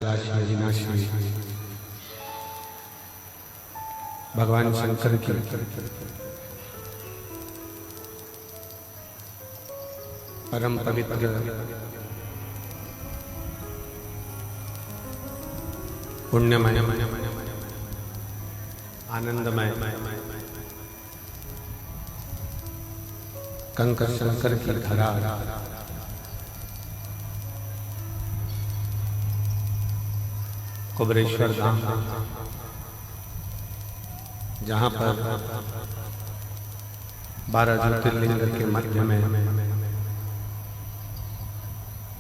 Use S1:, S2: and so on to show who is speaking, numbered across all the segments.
S1: अविनाशी भगवान शंकर की परम पवित्र पुण्यमय आनंदमय कंकर शंकर की धरा कुबरेश्वर धाम, जहाँ पर 12 ज्योतिर्लिंग के मध्य में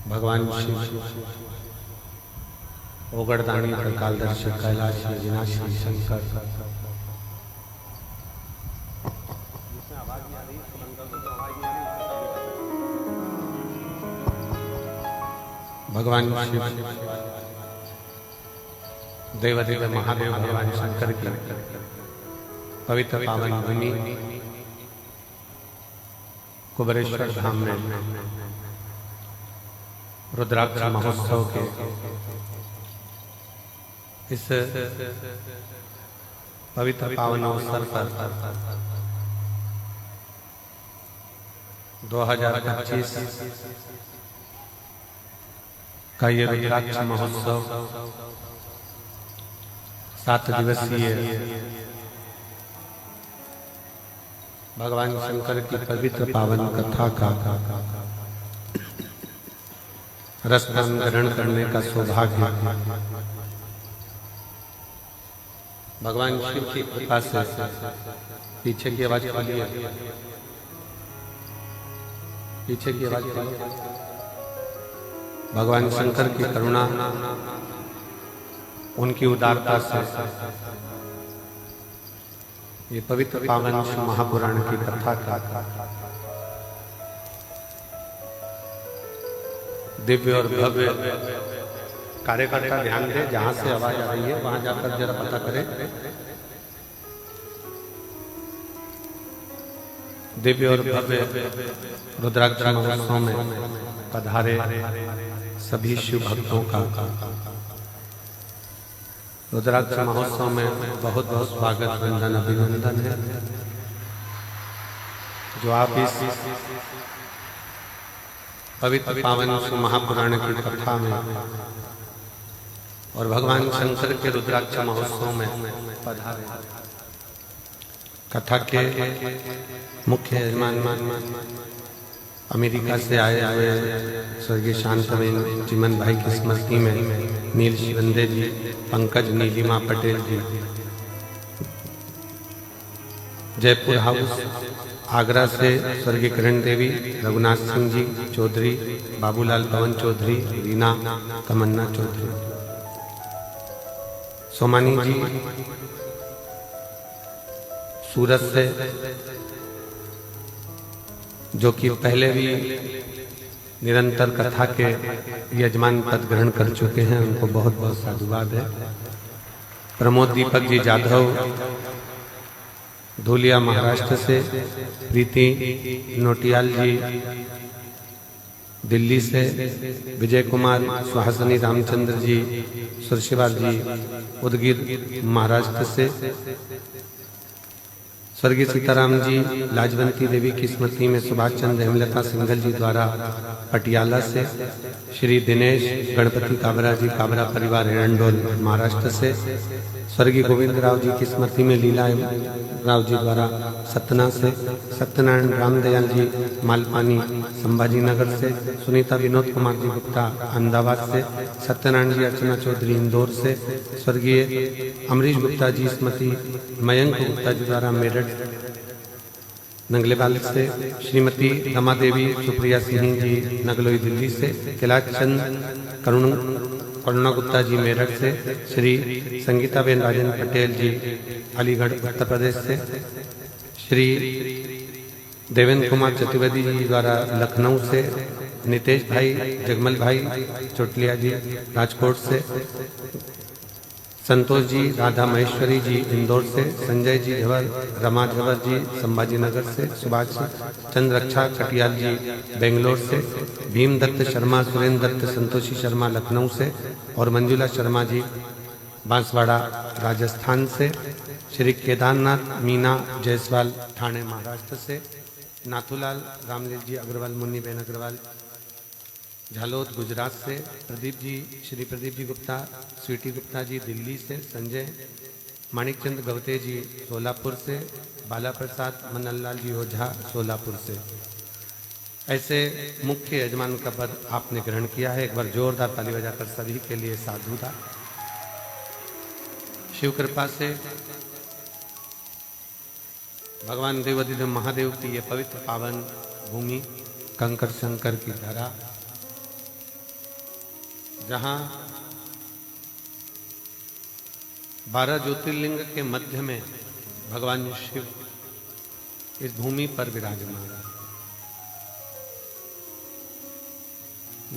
S1: भगवान शिव ओगड़दानी कालदर्शी कैलाश अविनाशी शंकर भगवान शिव देवाधिदेव महादेव भगवान शंकर की पवित्र पावन भूमि कुबरेश्वर धाम में रुद्राक्ष महोत्सव के इस पवित्र पावन अवसर पर 2025 का ये रुद्राक्ष महोत्सव 7 दिवसीय भगवान शंकर की पवित्र पावन कथा का रसपान ग्रहण करने का सौभाग्य भगवान शिव की कृपा से पीछे की आवाज खोलिए, पीछे की आवाज खोलिए। भगवान शंकर की करुणा, उनकी उदारता से ये पवित्र पावन महापुराण की कथा का दिव्य और भव्य कार्यक्रम का ध्यान दे। जहां से आवाज आ रही है वहां जाकर जरा पता करें। दिव्य और भव्य रुद्राक्ष महोत्सव में पधारे सभी शिव भक्तों का रुद्राक्ष महोत्सव में बहुत बहुत स्वागत, वंदन, अभिनंदन है। जो आप इस पवित्र पावन महापुराण की कथा में और भगवान शंकर के रुद्राक्ष महोत्सव में पधारे। कथा के मुख्य यजमान अमेरिका से आए हुए स्वर्गीय शांतवेन चिमन भाई की स्मृति में नील शिवंदे जी, पंकज नीलिमा पटेल जी, जयपुर हाउस आगरा से स्वर्गीय किरण देवी, रघुनाथ सिंह जी चौधरी, बाबूलाल पवन चौधरी, रीना तमन्ना चौधरी, सोमानी जी सूरत से, जो कि पहले भी निरंतर कथा के यजमान पद ग्रहण कर चुके हैं, उनको बहुत बहुत साधुवाद है। प्रमोद दीपक जी जाधव धूलिया महाराष्ट्र से, प्रीति नोटियाल जी दिल्ली से, विजय कुमार सुहासिनी रामचंद्र जी सुरशिवाल जी उदगीर महाराष्ट्र से, स्वर्गीय सीताराम जी लाजवंती देवी की स्मृति में सुभाष चंद्र हेमलता सिंघल जी द्वारा पटियाला से, श्री दिनेश गणपति काबरा जी काबरा परिवार एरंडोल महाराष्ट्र से, स्वर्गीय गोविंद राव जी की स्मृति में लीला राव जी द्वारा सतना से, सत्यनारायण रामदयाल जी मालपानी संभाजी नगर से, सुनीता विनोद कुमार जी गुप्ता अहमदाबाद से, सत्यनारायण जी अर्चना चौधरी इंदौर से, स्वर्गीय अमरीश गुप्ता जी स्मृति मयंक गुप्ता जी द्वारा मेरठ नंगलेवाल से, श्रीमती रमा देवी सुप्रिया सिंह जी नगलोई दिल्ली से, कैलाश चंद करुणा गुप्ता जी मेरठ से, श्री संगीताबेन राजेंद्र पटेल जी अलीगढ़ उत्तर प्रदेश से, श्री देवेंद्र कुमार चतुर्वेदी जी द्वारा लखनऊ से, नितेश भाई जगमल भाई चोटलिया जी राजकोट से, संतोष जी राधा महेश्वरी जी इंदौर से, संजय जी झवर, रमा झवर जी संभाजी नगर से, सुभाष चंद्र रक्षा कटियाल जी बेंगलोर से, भीम दत्त शर्मा, सुरेंद्र दत्त, संतोषी शर्मा लखनऊ से और मंजुला शर्मा जी बांसवाड़ा राजस्थान से, श्री केदारनाथ मीना जायसवाल ठाणे महाराष्ट्र से, नाथूलाल रामलील जी अग्रवाल, मुन्नी बेन अग्रवाल झालोद गुजरात से, प्रदीप जी श्री प्रदीप जी गुप्ता, स्वीटी गुप्ता जी दिल्ली से, संजय माणिकचंद गवते जी सोलापुर से, बाला प्रसाद मनललाल जी ओझा सोलापुर से। ऐसे मुख्य यजमान का पद आपने ग्रहण किया है। एक बार जोरदार ताली बजाकर सभी के लिए साधुता। शिव कृपा से भगवान देवाधिदेव महादेव की ये पवित्र पावन भूमि कंकर शंकर की धरा, जहां 12 ज्योतिर्लिंग के मध्य में भगवान शिव इस भूमि पर विराजमान है।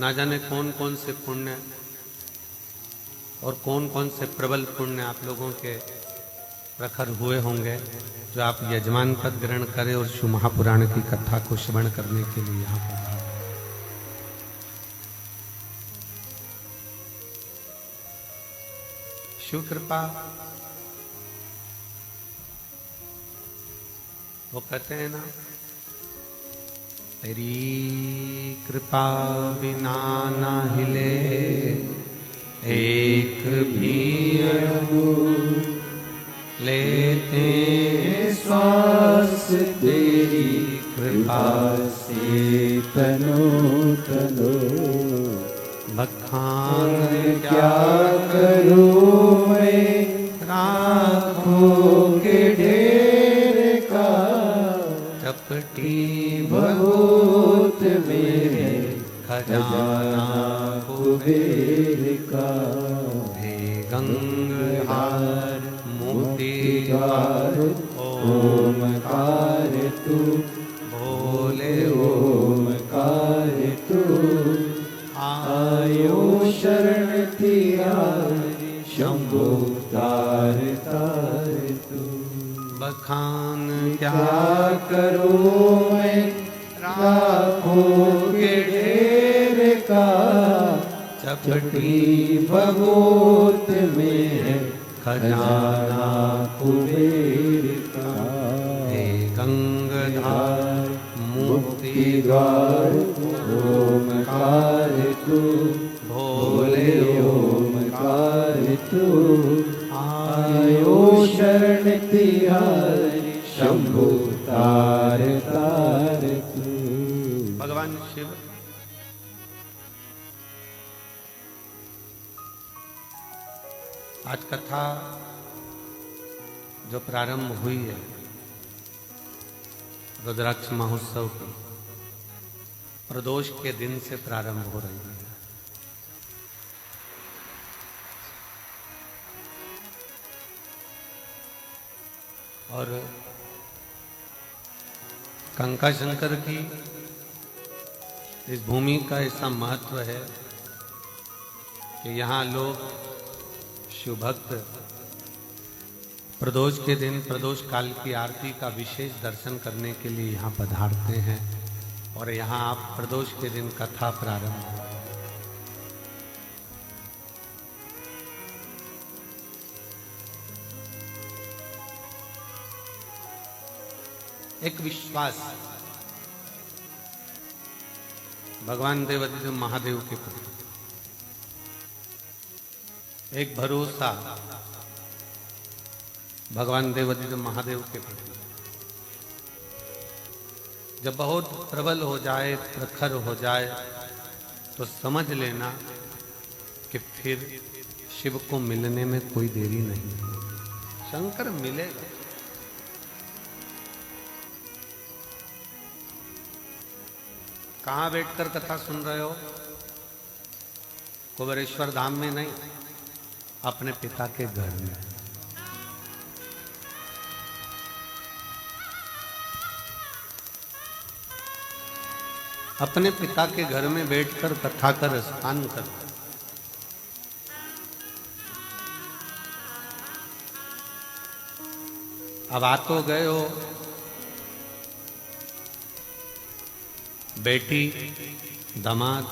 S1: ना जाने कौन कौन से पुण्य और कौन कौन से प्रबल पुण्य आप लोगों के प्रखर हुए होंगे जो आप यजमान पद ग्रहण करें और शिव महापुराण की कथा को श्रवण करने के लिए यहाँ पर। शिव कृपा, वो कहते हैं ना, तेरी कृपा बिना ना हिले एक भी अणु, लेते श्वास तेरी कृपा से
S2: तनो तनो।
S1: बखान
S2: क्या करूं मैं राखों के ढेर का,
S1: चपटी
S2: बहुत मेरे
S1: खजाना
S2: कुबेर का।
S1: हे गंगाधर मोती
S2: द्वार ओमकार तू,
S1: बोले
S2: ओमकार तू। आयो शरण तेरा शंभो तार तार तू।
S1: बखान
S2: क्या करूं मैं राखों के ढेर का, चपटी भगोत में खजाना कुबेर का।
S1: हे गंगाधर
S2: मुक्ति द्वार ओमकार तू,
S1: भोले
S2: ओमकार तू। आयो शरण तिहारी शंभु तार तार तू।
S1: भगवान शिव आज कथा जो प्रारंभ हुई है रुद्राक्ष महोत्सव की, प्रदोष के दिन से प्रारंभ हो रही है। और कंका शंकर की इस भूमि का ऐसा महत्व है कि यहाँ लोग शिव भक्त प्रदोष के दिन प्रदोष काल की आरती का विशेष दर्शन करने के लिए यहाँ पधारते हैं और यहाँ आप प्रदोष के दिन कथा प्रारंभ हो। एक विश्वास भगवान देवाधिदेव महादेव के प्रति, एक भरोसा भगवान देवाधिदेव महादेव के प्रति जब बहुत प्रबल हो जाए, प्रखर हो जाए, तो समझ लेना कि फिर शिव को मिलने में कोई देरी नहीं है। शंकर मिलेगा। कहाँ बैठकर कथा सुन रहे हो? कुबेरेश्वर धाम में नहीं, अपने पिता के घर में। अपने पिता के घर में बैठकर कथा कर स्नान कर। अब आ तो गए हो, बेटी, दामाद,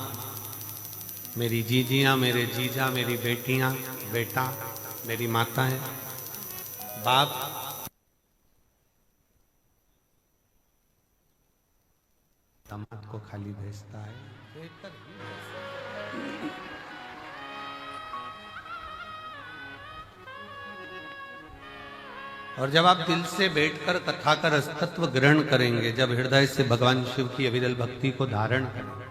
S1: मेरी जीजियां, मेरे जीजा, मेरी बेटियां, बेटा, मेरी माताएं, बाप, दामाद को खाली भेजता है। और जब आप दिल से बैठकर कथा का रसतत्व ग्रहण करेंगे, जब हृदय से भगवान शिव की अविरल भक्ति को धारण करेंगे,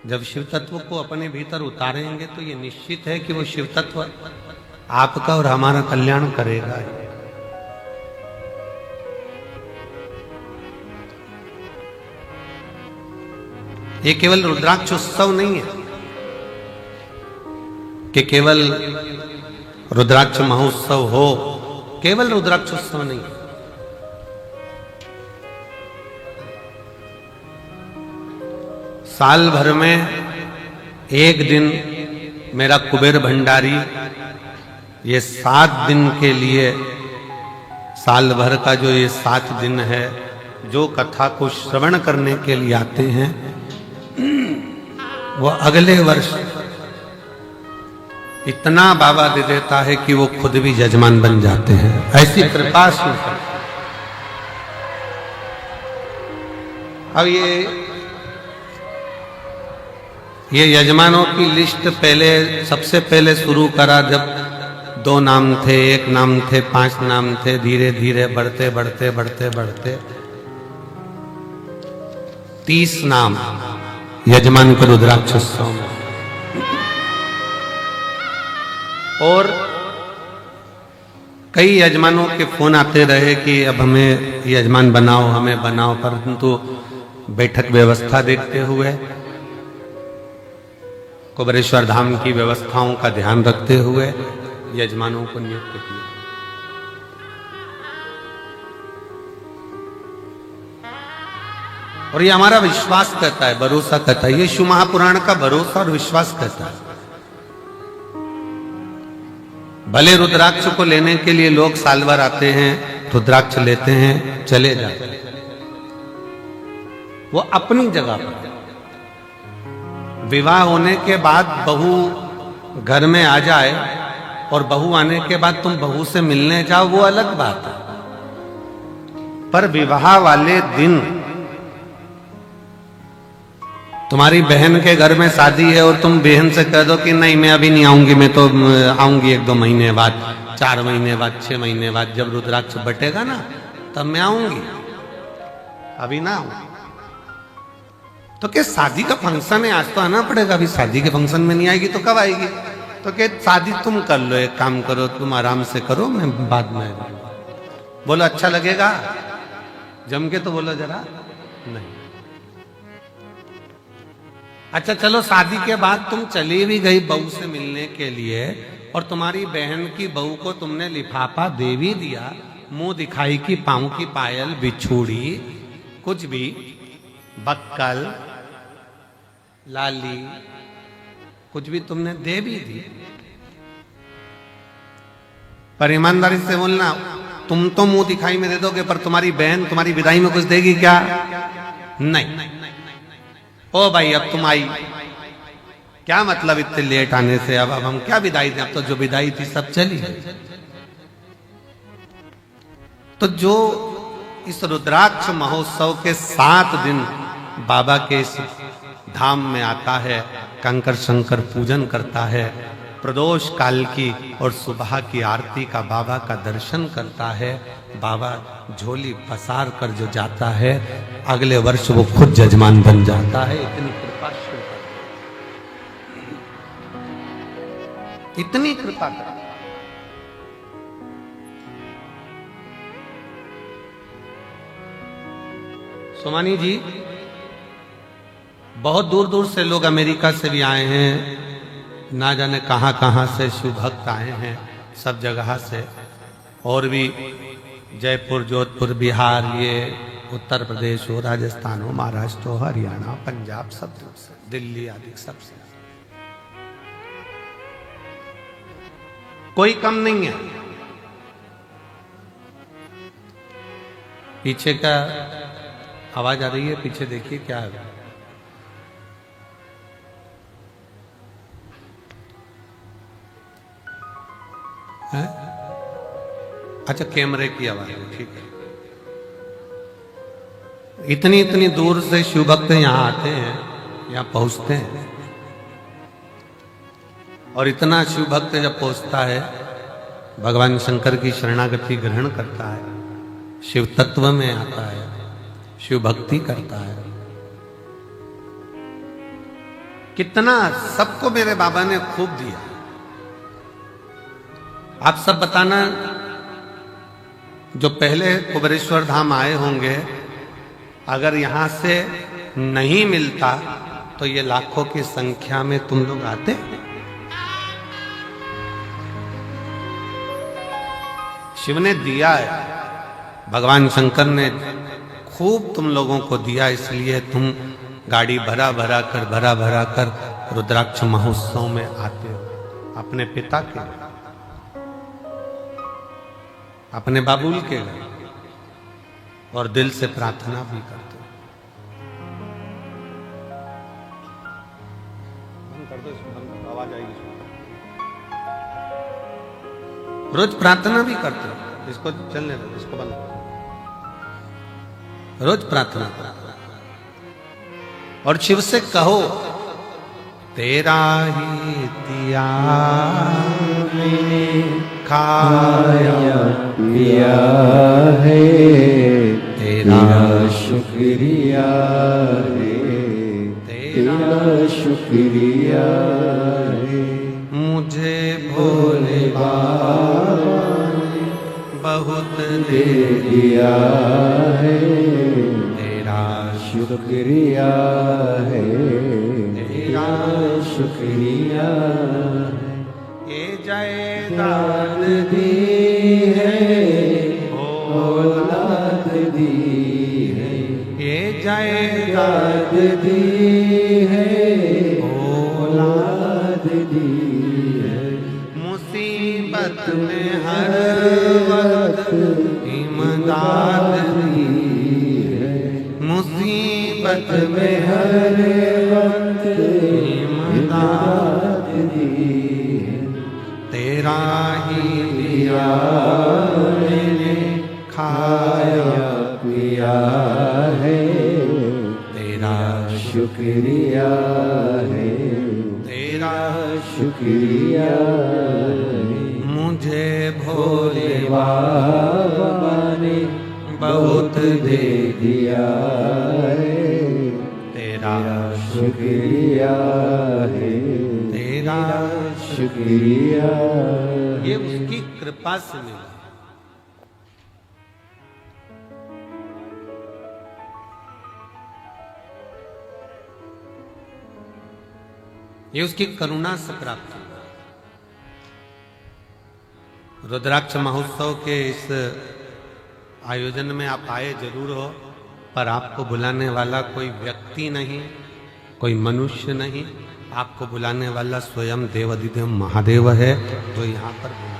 S1: जब शिव तत्व को अपने भीतर उतारेंगे, तो ये निश्चित है कि वो शिव तत्व आपका और हमारा कल्याण करेगा। ये केवल रुद्राक्ष उत्सव नहीं है कि केवल रुद्राक्ष महोत्सव हो, केवल रुद्राक्ष उत्सव नहीं। साल भर में एक दिन मेरा कुबेर भंडारी ये 7 दिन के लिए, साल भर का जो ये 7 दिन है, जो कथा को श्रवण करने के लिए आते हैं, वो अगले वर्ष इतना बाबा दे देता है कि वो खुद भी यजमान बन जाते हैं। ऐसी कृपा से। अब ये यजमानों की लिस्ट पहले, सबसे पहले शुरू करा जब 2 नाम थे, 1 नाम थे, 5 नाम थे, धीरे धीरे बढ़ते बढ़ते बढ़ते बढ़ते 30 नाम यजमान को रुद्राक्ष उत्सव में। और कई यजमानों के फोन आते रहे कि अब हमें यजमान बनाओ, हमें बनाओ, परंतु बैठक व्यवस्था देखते हुए, कुबेरेश्वर धाम की व्यवस्थाओं का ध्यान रखते हुए यजमानों को नियुक्त किया। और ये हमारा विश्वास कहता है, भरोसा कहता है, ये शिव महापुराण का भरोसा और विश्वास कहता है। भले रुद्राक्ष को लेने के लिए लोग साल भर आते हैं, रुद्राक्ष लेते हैं, चले जाते हैं, वो अपनी जगह पर। विवाह होने के बाद बहू घर में आ जाए और बहू आने के बाद तुम बहू से मिलने जाओ, वो अलग बात है। पर विवाह वाले दिन तुम्हारी बहन के घर में शादी है और तुम बहन से कह दो कि नहीं मैं अभी नहीं आऊंगी, मैं तो आऊंगी 1-2 महीने बाद, 4 महीने बाद, 6 महीने बाद, जब रुद्राक्ष बटेगा ना तब मैं आऊंगी, अभी ना आऊंगी। तो क्या शादी का फंक्शन है, आज तो आना पड़ेगा, अभी शादी के फंक्शन में नहीं आएगी तो कब आएगी? तो क्या शादी तुम कर लो, एक काम करो, तुम आराम से करो, मैं बाद में बोलो अच्छा लगेगा? जम के तो बोलो जरा नहीं। अच्छा चलो, शादी के बाद तुम चली भी गई बहू से मिलने के लिए और तुम्हारी बहन की बहू को तुमने लिफाफा दे भी दिया, मुंह दिखाई की पांव की पायल, बिछूड़ी, कुछ भी, बक्कल, लाली, कुछ भी तुमने दे भी दी, पर ईमानदारी से बोलना, तुम तो मुंह दिखाई में दे दोगे, पर तुम्हारी बहन तुम्हारी विदाई में कुछ देगी क्या? नहीं। ओ भाई अब तुम आई, क्या मतलब इतने लेट आने से? अब हम क्या विदाई दें? अब तो जो विदाई थी सब चली। तो जो इस रुद्राक्ष महोत्सव के 7 दिन बाबा के इस धाम में आता है, कंकर शंकर पूजन करता है, प्रदोष काल की और सुबह की आरती का बाबा का दर्शन करता है, बाबा झोली पसार कर जो जाता है, अगले वर्ष वो खुद जजमान बन जाता है। इतनी कृपा शिव कर, इतनी कृपा कर। सोमानी जी, बहुत दूर दूर से लोग अमेरिका से भी आए हैं, ना जाने कहां कहां से शिव भक्त आए हैं, सब जगह से, और भी जयपुर, जोधपुर, बिहार, ये उत्तर प्रदेश हो, राजस्थान हो, महाराष्ट्र हो, हरियाणा, पंजाब, सब से, दिल्ली आदि सब से। कोई कम नहीं है। पीछे का आवाज आ रही है, पीछे देखिए क्या है। है? अच्छा, कैमरे की आवाज है, ठीक है। इतनी इतनी दूर से शिव भक्त यहाँ आते हैं, यहाँ पहुंचते हैं, और इतना शिव भक्त जब पहुंचता है, भगवान शंकर की शरणागति ग्रहण करता है, शिव तत्व में आता है, शिव भक्ति करता है, कितना सबको मेरे बाबा ने खूब दिया। आप सब बताना, जो पहले कुबेरेश्वर धाम आए होंगे, अगर यहां से नहीं मिलता तो ये लाखों की संख्या में तुम लोग आते। शिव ने दिया है, भगवान शंकर ने खूब तुम लोगों को दिया, इसलिए तुम गाड़ी भरा भरा कर रुद्राक्ष महोत्सव में आते हो। अपने पिता के, अपने बाबुल के घर, और दिल से प्रार्थना भी करते हो। आवाज आएगी, रोज प्रार्थना भी करते हो। इसको चलने दो, इसको बंद, रोज प्रार्थना करो और शिव से कहो, तेरा ही दिया मैंने खाया
S2: पिया है, तेरा शुक्रिया है, तेरा शुक्रिया है।
S1: मुझे भोले बाबा ने बहुत दे
S2: दिया है,
S1: तेरा
S2: शुक्रिया है, तेरा शुक्रिया है।
S1: ये जायदाद
S2: दी है, औलाद दी है,
S1: ये जायदाद
S2: दी है, औलाद दी है।
S1: मुसीबत में हर वक्त इमदाद
S2: दी है,
S1: मुसीबत
S2: में हर वक्त इमदाद दी है।
S1: तेरा ही दिया मैंने खाया
S2: पिया है,
S1: तेरा
S2: शुक्रिया है,
S1: तेरा
S2: शुक्रिया है।
S1: मुझे भोले
S2: बाबा ने
S1: बहुत दे
S2: दिया है,
S1: तेरा
S2: शुक्रिया है,
S1: तेरा
S2: शुक्रिया।
S1: ये उसकी कृपा से मिला। ये उसकी करुणा से प्राप्त हुआ। रुद्राक्ष महोत्सव के इस आयोजन में आप आए जरूर हो, पर आपको बुलाने वाला कोई व्यक्ति नहीं, कोई मनुष्य नहीं, आपको बुलाने वाला स्वयं देवाधिदेव महादेव है, जो यहाँ पर बुलाया।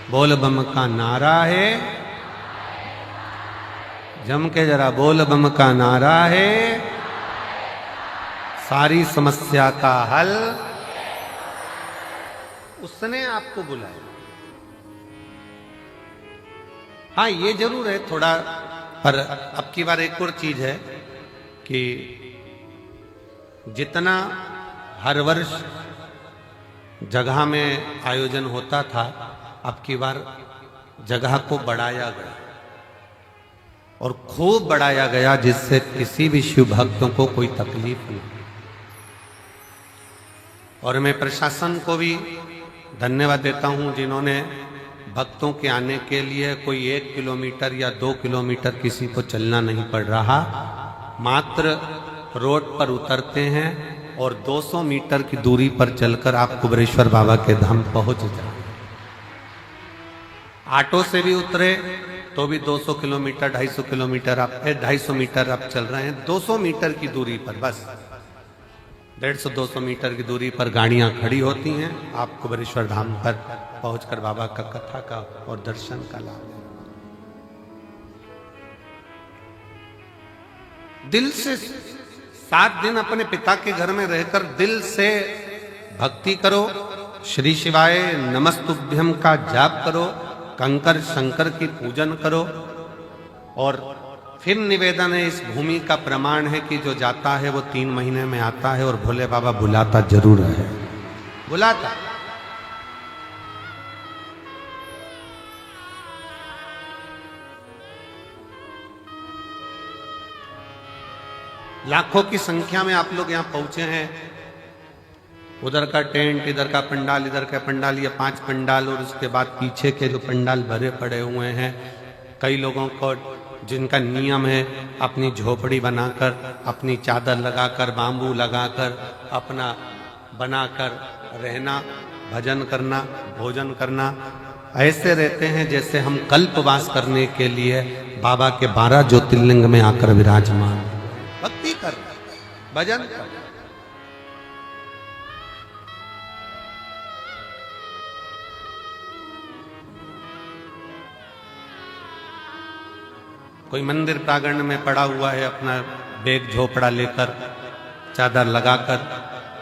S1: बोल बम का नारा है, जम के जरा बोल बम का नारा है, सारी समस्या का हल उसने आपको बुलाया। हाँ, ये जरूर है थोड़ा, पर अब की बार एक और चीज है कि जितना हर वर्ष जगह में आयोजन होता था, अब की बार जगह को बढ़ाया गया और खूब बढ़ाया गया, जिससे किसी भी शिव भक्तों को कोई तकलीफ नहीं। और मैं प्रशासन को भी धन्यवाद देता हूं, जिन्होंने भक्तों के आने के लिए कोई 1 किलोमीटर या 2 किलोमीटर किसी को चलना नहीं पड़ रहा, मात्र रोड पर उतरते हैं और 200 मीटर की दूरी पर चलकर आप कुबेरेश्वर बाबा के धाम पहुंच जाए। ऑटो से भी उतरे तो भी 200 किलोमीटर 250 किलोमीटर आप 250 मीटर आप चल रहे हैं, 200 मीटर की दूरी पर, बस 150-200 मीटर की दूरी पर गाड़ियां खड़ी होती हैं। आप कुबेरेश्वर धाम पर पहुंचकर बाबा का कथा का और दर्शन का लाभ लें। दिल से 7 दिन अपने पिता के घर में रहकर दिल से भक्ति करो, श्री शिवाय नमस्तुभ्यम का जाप करो, कंकर शंकर की पूजन करो। और फिर निवेदन है, इस भूमि का प्रमाण है कि जो जाता है वो 3 महीने में आता है, और भोले बाबा बुलाता जरूर है, बुलाता। लाखों की संख्या में आप लोग यहां पहुंचे हैं। उधर का टेंट, इधर का पंडाल, इधर का पंडाल, ये 5 पंडाल, और उसके बाद पीछे के जो पंडाल भरे पड़े हुए हैं। कई लोगों को जिनका नियम है अपनी झोपड़ी बनाकर, अपनी चादर लगाकर, बांबू लगाकर, अपना बनाकर रहना, भजन करना, भोजन करना, ऐसे रहते हैं जैसे हम कल्पवास करने के लिए बाबा के 12 ज्योतिर्लिंग में आकर विराजमान, भक्ति कर, भजन कर। कोई मंदिर प्रांगण में पड़ा हुआ है अपना बैग झोपड़ा लेकर, चादर लगाकर,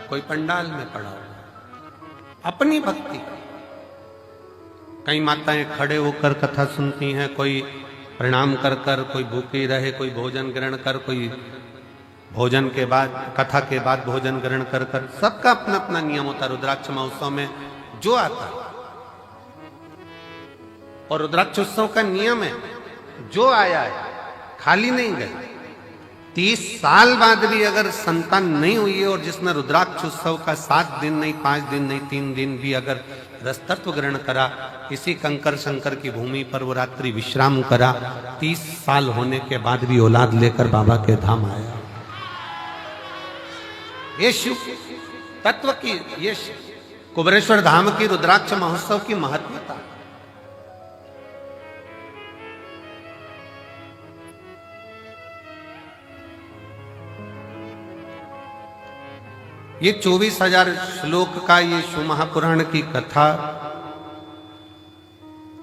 S1: कोई पंडाल में पड़ा हुआ है अपनी भक्ति। कई माताएं खड़े होकर कथा सुनती हैं, कोई प्रणाम कर कर, कोई भूखी रहे, कोई भोजन ग्रहण कर, कोई भोजन के बाद, कथा के बाद भोजन ग्रहण कर कर, सबका अपना अपना नियम होता है। रुद्राक्ष महोत्सव में जो आता है, और रुद्राक्ष उत्सव का नियम है, जो आया है खाली नहीं गए। 30 साल बाद भी अगर संतान नहीं हुई है, और जिसने रुद्राक्ष उत्सव का 7 दिन नहीं, 5 दिन नहीं, 3 दिन भी अगर रसतत्व ग्रहण करा, इसी कंकर शंकर की भूमि पर वो रात्रि विश्राम करा, 30 साल होने के बाद भी औलाद लेकर बाबा के धाम आया। ये शिव तत्व की, ये कुबेरेश्वर धाम की रुद्राक्ष महोत्सव की महत्वता। ये 24,000 श्लोक का ये शिव महापुराण की कथा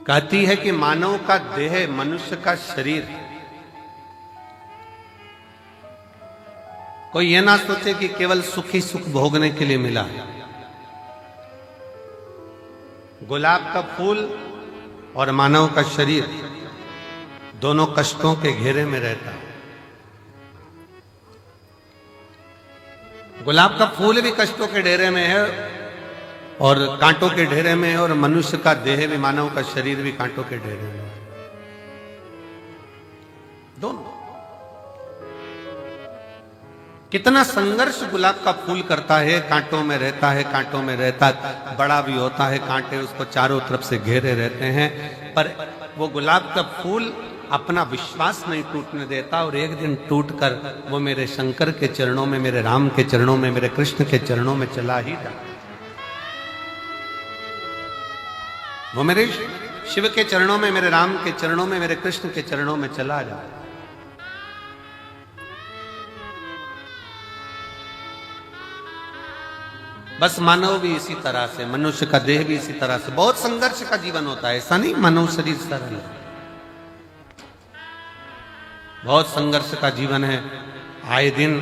S1: कहती है कि मानव का देह, मनुष्य का शरीर, कोई ये ना सोचे कि केवल सुखी सुख भोगने के लिए मिला है। गुलाब का फूल और मानव का शरीर दोनों कष्टों के घेरे में रहता है। गुलाब का फूल भी कष्टों के डेरे में है और कांटों के ढेरे में है, और मनुष्य का देह भी, मानव का शरीर भी कांटों के ढेरे में है। दोनों कितना संघर्ष गुलाब का फूल करता है, कांटों में रहता है, कांटों में रहता है, बड़ा भी होता है, कांटे उसको चारों तरफ से घेरे रहते हैं, पर वो गुलाब का फूल अपना विश्वास नहीं टूटने देता, और एक दिन टूटकर वो मेरे शंकर के चरणों में, मेरे राम के चरणों में, मेरे कृष्ण के चरणों में चला ही जाता। वो मेरे शिव के चरणों में, मेरे राम के चरणों में, मेरे कृष्ण के चरणों में चला जाता। बस मानव भी इसी तरह से, मनुष्य का देह भी इसी तरह से, बहुत संघर्ष का जीवन होता है। ऐसा नहीं मानव शरीर सरल है, बहुत संघर्ष का जीवन है। आए दिन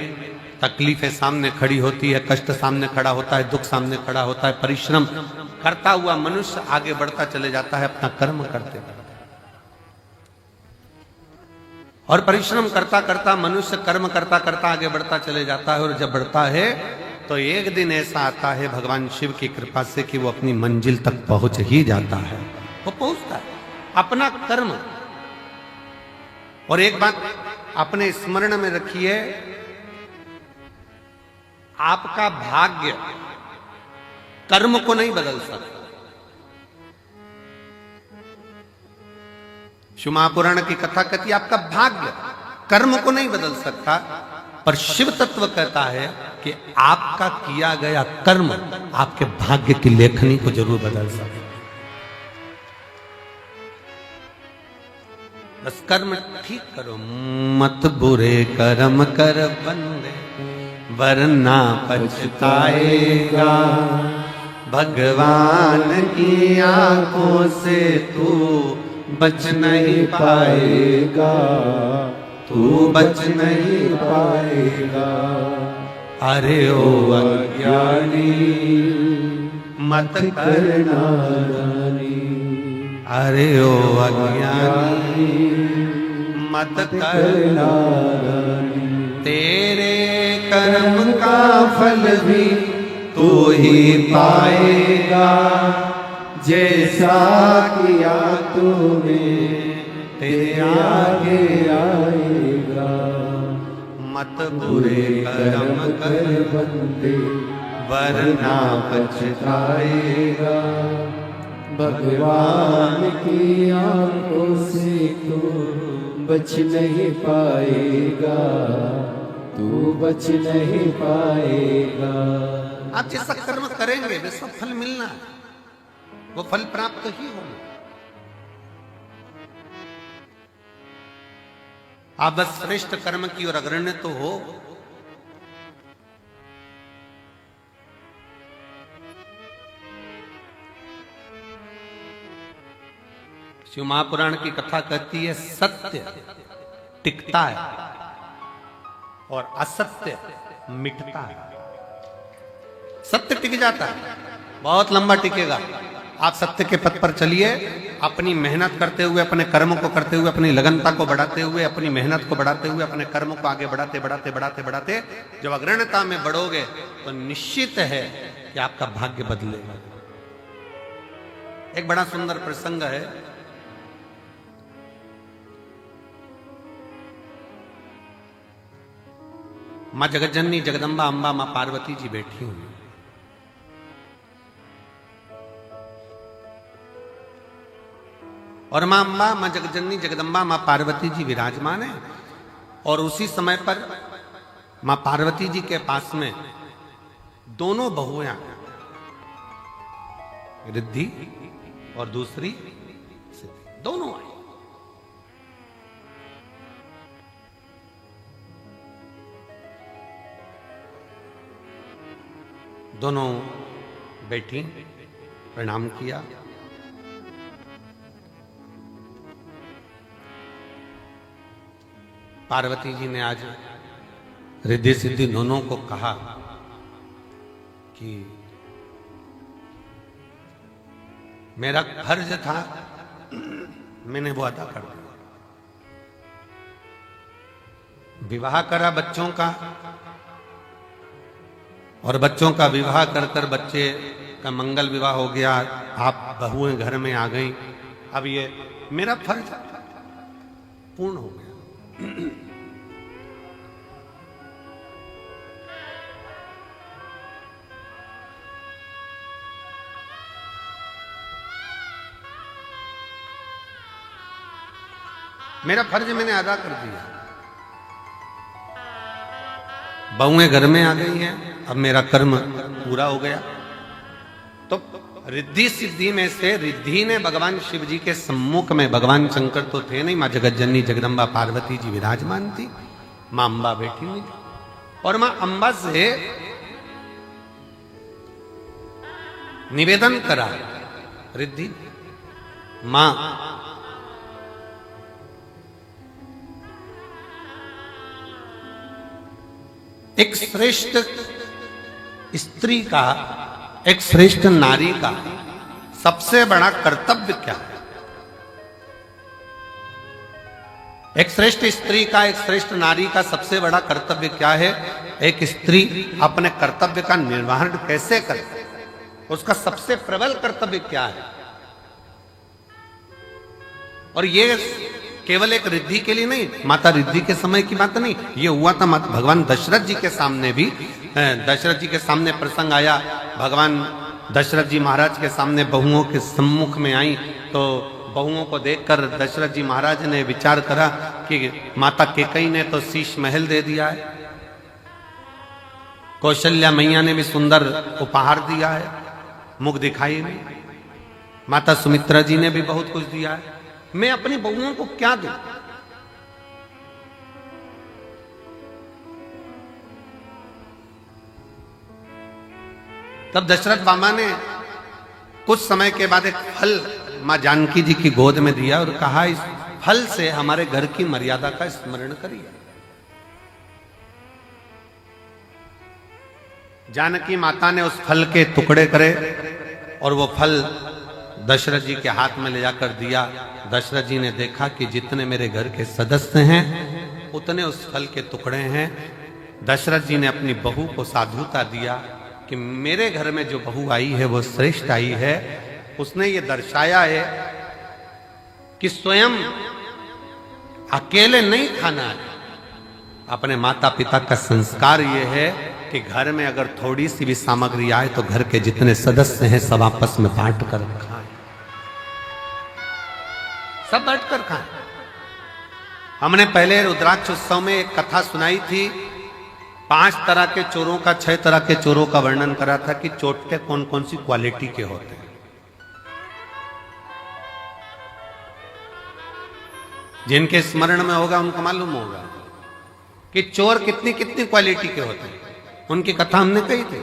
S1: तकलीफें सामने खड़ी होती है, कष्ट सामने खड़ा होता है, दुख सामने खड़ा होता है। परिश्रम करता हुआ मनुष्य आगे बढ़ता चले जाता है अपना कर्म करते करते, और परिश्रम करता करता मनुष्य कर्म करता करता आगे बढ़ता चले जाता है। और जब बढ़ता है तो एक दिन ऐसा आता है भगवान शिव की कृपा से कि वो अपनी मंजिल तक पहुंच ही जाता है, वो पहुंचता है अपना कर्म। और एक बात अपने स्मरण में रखिए, आपका भाग्य कर्म को नहीं बदल सकता। शिव महापुराण की कथा कहती है आपका भाग्य कर्म को नहीं बदल सकता, पर शिव तत्व कहता है कि आपका किया गया कर्म आपके भाग्य की लेखनी को जरूर बदल सकता। बस कर्म ठीक करो, मत बुरे कर्म कर बंदे, वरना पछताएगा। भगवान की आंखों से तू बच नहीं पाएगा। तू बच नहीं
S2: पाएगा।
S1: अरे ओ
S2: अज्ञानी
S1: मत कर
S2: करना नानी,
S1: अरे ओ अज्ञानी मत कर
S2: करना नानी।
S1: तेरे कर्म का
S2: फल भी तू ही पाएगा, जैसा किया तूने तेरे आगे आएगा।
S1: मत बुरे कर्म कर
S2: बंदे
S1: वरना
S2: पछताएगा। भगवान की आंखों से तू बच नहीं पाएगा, तू बच नहीं पाएगा।
S1: आप जैसा कर्म करेंगे वैसा फल मिलना है, वो फल प्राप्त ही होगा। आप बस श्रेष्ठ कर्म की ओर अग्रण्य तो हो। शिव महापुराण की कथा कहती है सत्य टिकता है और असत्य मिटता है। सत्य टिक जाता है, बहुत लंबा टिकेगा। आप सत्य के पथ पर चलिए, अपनी मेहनत करते हुए, अपने कर्म को करते हुए, अपनी लगनता को बढ़ाते हुए, अपनी मेहनत को बढ़ाते हुए, अपने कर्म को आगे बढ़ाते बढ़ाते बढ़ाते बढ़ाते जब अग्रण्यता में बढ़ोगे तो निश्चित है कि आपका भाग्य बदलेगा। एक बड़ा सुंदर प्रसंग है। मां जगतजननी जगदम्बा अंबा मां पार्वती जी बैठी हुई, और मां अंबा मां जगतजननी जगदम्बा मां पार्वती जी विराजमान है। और उसी समय पर मां पार्वती जी के पास में दोनों बहुएं, रिद्धि और दूसरी सिद्धि, दोनों आई। दोनों बैठी, प्रणाम किया। पार्वती जी ने आज रिद्धि सिद्धि दोनों को कहा कि मेरा फर्ज था, मैंने वो अदा कर दिया। विवाह करा बच्चों का, और बच्चों का विवाह कर कर बच्चे का मंगल विवाह हो गया। आप बहुएं घर में आ गई। अब ये मेरा फर्ज पूर्ण हो गया। मेरा फर्ज मैंने अदा कर दिया। बहुएं घर में आ गई हैं, अब मेरा कर्म पूरा हो गया। तो रिद्धि सिद्धि में से रिद्धि ने भगवान शिव जी के सम्मुख में, भगवान शंकर तो थे नहीं, मां जगतजननी जगदम्बा पार्वती जी विराजमान थी, मां अंबा बैठी हुई थी, और मां अंबा से निवेदन करा रिद्धि, मां एक श्रेष्ठ स्त्री का, एक श्रेष्ठ नारी का सबसे बड़ा कर्तव्य क्या है? एक श्रेष्ठ स्त्री का, एक श्रेष्ठ नारी का सबसे बड़ा कर्तव्य क्या है? एक स्त्री अपने कर्तव्य का निर्वहन कैसे करे, उसका सबसे प्रबल कर्तव्य क्या है? और ये केवल एक रिद्धि के लिए नहीं, माता रिद्धि के समय की बात नहीं, ये हुआ था भगवान दशरथ जी के सामने भी। दशरथ जी के सामने प्रसंग आया, भगवान दशरथ जी महाराज के सामने बहुओं के सम्मुख में आई, तो बहुओं को देखकर दशरथ जी महाराज ने विचार करा कि माता केकई ने तो शीश महल दे दिया है, कौशल्या मैया ने भी सुंदर उपहार दिया है, मुख दिखाई नहीं, माता सुमित्रा जी ने भी बहुत कुछ दिया है, मैं अपनी बहुओं को क्या दूं? तब दशरथ बाबा ने कुछ समय के बाद एक फल मां जानकी जी की गोद में दिया और कहा, इस फल से हमारे घर की मर्यादा का स्मरण करिए। जानकी माता ने उस फल के टुकड़े करे और वो फल दशरथ जी के हाथ में ले जाकर दिया। दशरथ जी ने देखा कि जितने मेरे घर के सदस्य हैं उतने उस फल के टुकड़े हैं। दशरथ जी ने अपनी बहू को साधुता दिया कि मेरे घर में जो बहू आई है वो श्रेष्ठ आई है। उसने ये दर्शाया है कि स्वयं अकेले नहीं खाना है। अपने माता पिता का संस्कार ये है कि घर में अगर थोड़ी सी भी सामग्री आए तो घर के जितने सदस्य हैं सब आपस में बांट कर खाएं, सब बांट कर खाएं। हमने पहले रुद्राक्ष उत्सव में एक कथा सुनाई थी। 5 तरह के चोरों का 6 तरह के चोरों का वर्णन करा था कि चोटे कौन कौन सी क्वालिटी के होते हैं। जिनके स्मरण में होगा उनको मालूम होगा कि चोर कितनी कितनी क्वालिटी के होते हैं। उनकी कथा हमने कही थी।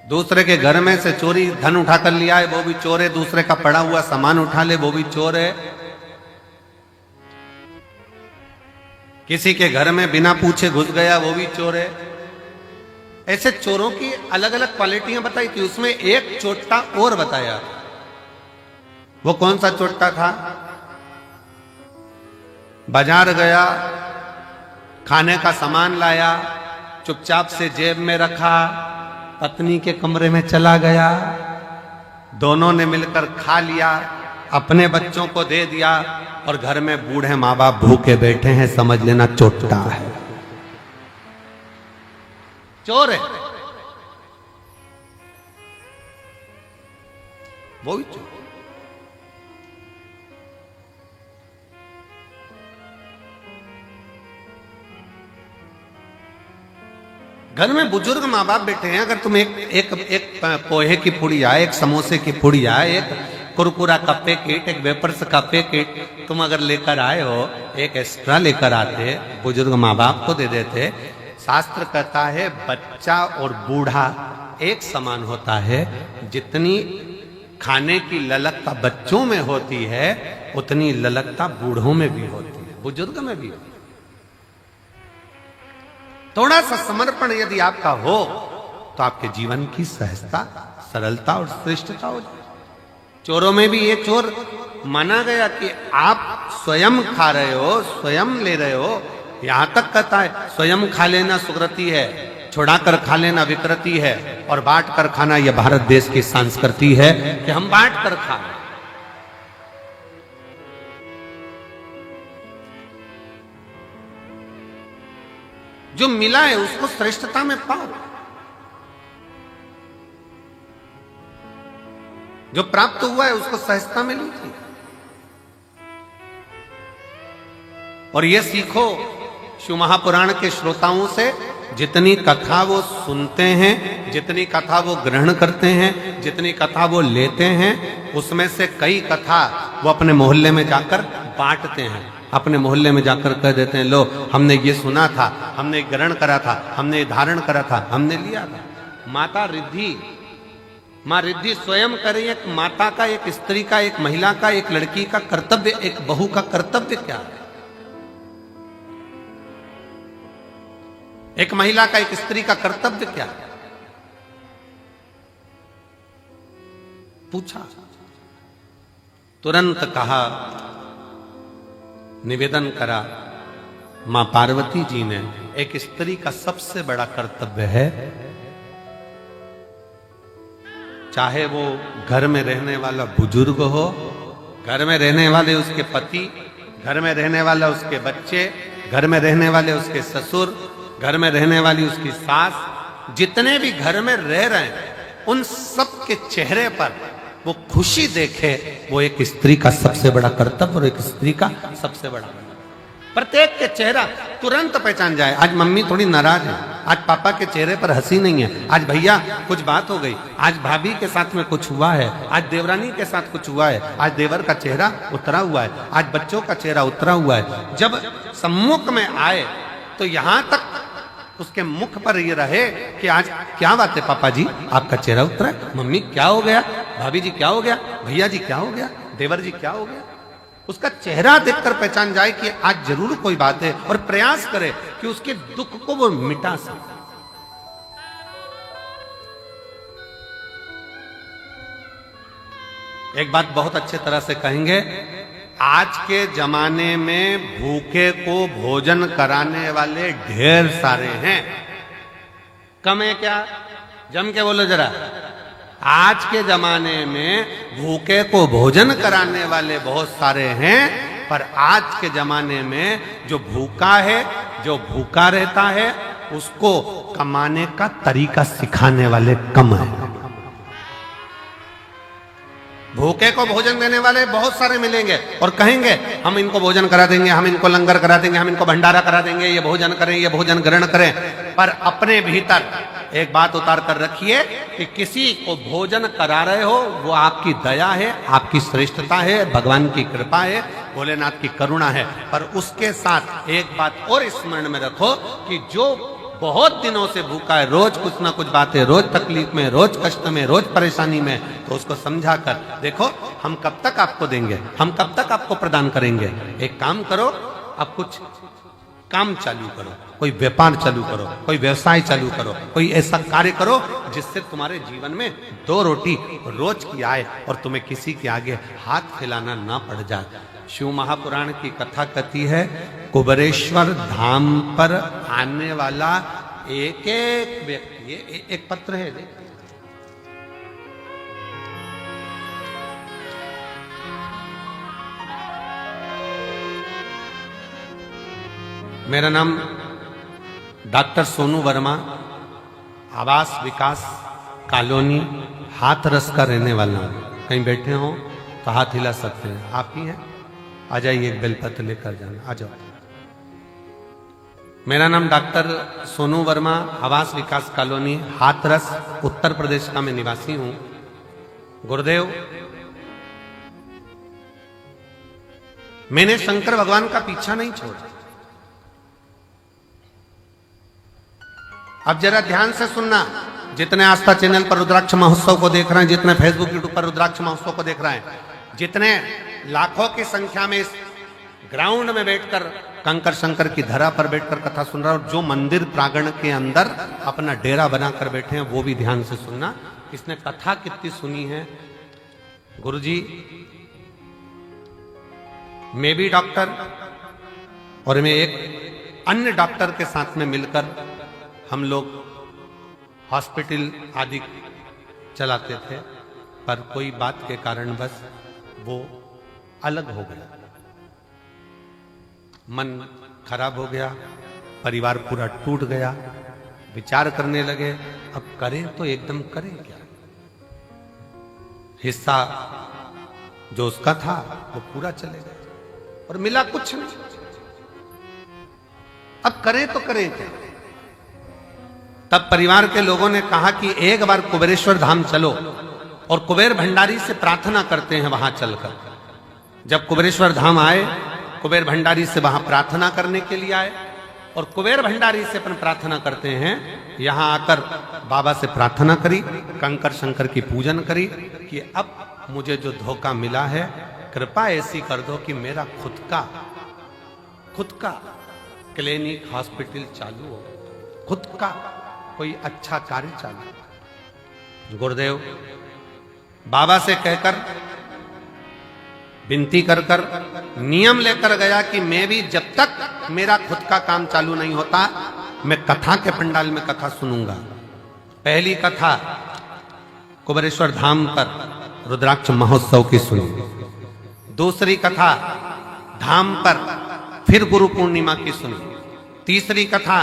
S1: दूसरे के घर में से चोरी धन उठा कर लिया है वो भी चोर है। दूसरे का पड़ा हुआ सामान उठा ले वो भी चोर है। किसी के घर में बिना पूछे घुस गया वो भी चोर है। ऐसे चोरों की अलग अलग क्वालिटियां बताई थी। उसमें एक चोट्टा और बताया। वो कौन सा चोट्टा था? बाजार गया, खाने का सामान लाया, चुपचाप से जेब में रखा, पत्नी के कमरे में चला गया, दोनों ने मिलकर खा लिया, अपने बच्चों को दे दिया और घर में बूढ़े माँ बाप भूखे बैठे हैं। समझ लेना चोट्टा है, चोर है वो भी चोर। घर में बुजुर्ग माँ बाप बैठे हैं। अगर तुम एक पोहे की पुड़िया, एक समोसे की पुड़िया, एक कुरकुरा का पैकेट, एक वेपर्स का पैकेट तुम अगर लेकर आए हो, एक एक्स्ट्रा लेकर आते, बुजुर्ग माँ बाप को दे देते। शास्त्र कहता है बच्चा और बूढ़ा एक समान होता है। जितनी खाने की ललकता बच्चों में होती है उतनी ललकता बूढ़ों में भी होती है, बुजुर्ग में भी होती है। थोड़ा सा समर्पण यदि आपका हो तो आपके जीवन की सहजता, सरलता और श्रेष्ठता हो जाए। चोरों में भी ये चोर माना गया कि आप स्वयं खा रहे हो, स्वयं ले रहे हो। यहां तक कहता है स्वयं खा लेना सुकृति है, छुड़ाकर खा लेना विकृति है, और बांट कर खाना यह भारत देश की संस्कृति है कि हम बांट कर खा रहे। जो मिला है उसको श्रेष्ठता में पाओ। जो प्राप्त हुआ है उसको सहजता में लीजिए। और ये सीखो शिव महापुराण के श्रोताओं से, जितनी कथा वो सुनते हैं, जितनी कथा वो ग्रहण करते हैं, जितनी कथा वो लेते हैं, उसमें से कई कथा वो अपने मोहल्ले में जाकर बांटते हैं। अपने मोहल्ले में जाकर कह देते हैं, लो हमने ये सुना था, हमने ग्रहण करा था, हमने धारण करा था, हमने लिया था। माता रिद्धि, माँ रिद्धि स्वयं करें। एक माता का, एक स्त्री का, एक महिला का, एक लड़की का कर्तव्य, एक बहू का कर्तव्य क्या है? एक महिला का, एक स्त्री का कर्तव्य क्या है? पूछा, तुरंत कहा, निवेदन करा मां पार्वती जी ने, एक स्त्री का सबसे बड़ा कर्तव्य है, चाहे वो घर में रहने वाला बुजुर्ग हो, घर में रहने वाले उसके पति, घर में रहने वाला उसके बच्चे, घर में रहने वाले उसके ससुर, घर में रहने वाली उसकी सास, जितने भी घर में रह रहे हैं उन सब के चेहरे पर वो खुशी देखे, वो एक स्त्री का सबसे बड़ा कर्तव्य और एक स्त्री का सबसे बड़ा। प्रत्येक के चेहरा तुरंत पहचान जाए। आज मम्मी थोड़ी नाराज है, आज पापा के चेहरे पर हंसी नहीं है, आज भैया कुछ बात हो गई, आज भाभी के साथ में कुछ हुआ है, आज देवरानी के साथ कुछ हुआ है, आज देवर का चेहरा उतरा हुआ है, आज बच्चों का चेहरा उतरा हुआ है। जब सम्मुख में आए तो यहां तक उसके मुख पर ये रहे कि आज क्या बात है पापा जी, आपका चेहरा उतरा है, मम्मी क्या हो गया, भाभी जी क्या हो गया, भैया जी क्या हो गया, देवर जी क्या हो गया। उसका चेहरा देखकर पहचान जाए कि आज जरूर कोई बात है, और प्रयास करे कि उसके दुख को वो मिटा सके। एक बात बहुत अच्छे तरह से कहेंगे, आज के जमाने में भूखे को भोजन कराने वाले ढेर सारे हैं, कम है क्या? जम के बोलो जरा। आज के जमाने में भूखे को भोजन कराने वाले बहुत सारे हैं, पर आज के जमाने में जो भूखा है, जो भूखा रहता है, उसको कमाने का तरीका सिखाने वाले कम है। भूखे को भोजन देने वाले बहुत सारे मिलेंगे और कहेंगे हम इनको भोजन करा देंगे, हम इनको लंगर करा देंगे, हम इनको भंडारा करा देंगे, ये भोजन करें, ये भोजन ग्रहण करें। पर अपने भीतर एक बात उतार कर रखिए कि किसी को भोजन करा रहे हो वो आपकी दया है, आपकी श्रेष्ठता है, भगवान की कृपा है, भोलेनाथ की करुणा है। पर उसके साथ एक बात और स्मरण में रखो कि जो बहुत दिनों से भूखा है, रोज कुछ ना कुछ बात है, रोज तकलीफ में, रोज कष्ट में, रोज परेशानी में, तो उसको समझा कर देखो हम कब तक आपको देंगे, हम कब तक आपको प्रदान करेंगे। एक काम करो, अब कुछ काम चालू करो, कोई व्यापार चालू करो, कोई व्यवसाय चालू करो, कोई ऐसा कार्य करो जिससे तुम्हारे जीवन में 2 रोटी रोज की आए और तुम्हें किसी के आगे हाथ फैलाना ना पड़ जाए। शिव महापुराण की कथा कहती है, कुबेरेश्वर धाम पर आने वाला एक एक व्यक्ति, ये एक पत्र है, मेरा नाम डॉक्टर सोनू वर्मा, आवास विकास कॉलोनी हाथरस का रहने वाला हूं। कहीं बैठे हो तो हाथ हिला सकते हैं, आप ही हैं, आ जाइए, एक बेलपत्र लेकर जाना, आ जाओ। मेरा नाम डॉक्टर सोनू वर्मा, आवास विकास कॉलोनी हाथरस उत्तर प्रदेश का मैं निवासी हूं। गुरुदेव, मैंने शंकर भगवान का पीछा नहीं छोड़ा। अब जरा ध्यान से सुनना, जितने आस्था चैनल पर रुद्राक्ष महोत्सव को देख रहे हैं, जितने फेसबुक यूट्यूब पर रुद्राक्ष महोत्सव को देख रहे हैं, जितने लाखों की संख्या में इस ग्राउंड में बैठकर कंकर शंकर की धरा पर बैठकर कथा सुन रहा है, और जो मंदिर प्रांगण के अंदर अपना डेरा बनाकर बैठे हैं वो भी ध्यान से सुनना। इसने कथा कितनी सुनी है। गुरुजी, मैं भी डॉक्टर और मैं एक अन्य डॉक्टर के साथ में मिलकर हम लोग हॉस्पिटल आदि चलाते थे, पर कोई बात के कारण बस वो अलग हो गया, मन खराब हो गया, परिवार पूरा टूट गया। विचार करने लगे अब करें तो एकदम करें क्या, हिस्सा जो उसका था वो पूरा चले गया और मिला कुछ नहीं। अब करें तो करें क्या। तब परिवार के लोगों ने कहा कि एक बार कुबेरेश्वर धाम चलो और कुबेर भंडारी से प्रार्थना करते हैं वहां चलकर। जब कुबेरेश्वर धाम आए, कुबेर भंडारी से वहां प्रार्थना करने के लिए आए और कुबेर भंडारी से अपन प्रार्थना करते हैं। यहां आकर बाबा से प्रार्थना करी, कंकर शंकर की पूजन करी कि अब मुझे जो धोखा मिला है कृपा ऐसी कर दो कि मेरा खुद का क्लिनिक हॉस्पिटल चालू हो, खुद का कोई अच्छा कार्य चालू। गुरुदेव बाबा से कहकर विनती कर कर नियम लेकर गया कि मैं भी जब तक मेरा खुद का काम चालू नहीं होता मैं कथा के पंडाल में कथा सुनूंगा। पहली कथा कुबेरेश्वर धाम पर रुद्राक्ष महोत्सव की सुनी, दूसरी कथा धाम पर फिर गुरु पूर्णिमा की सुनी, तीसरी कथा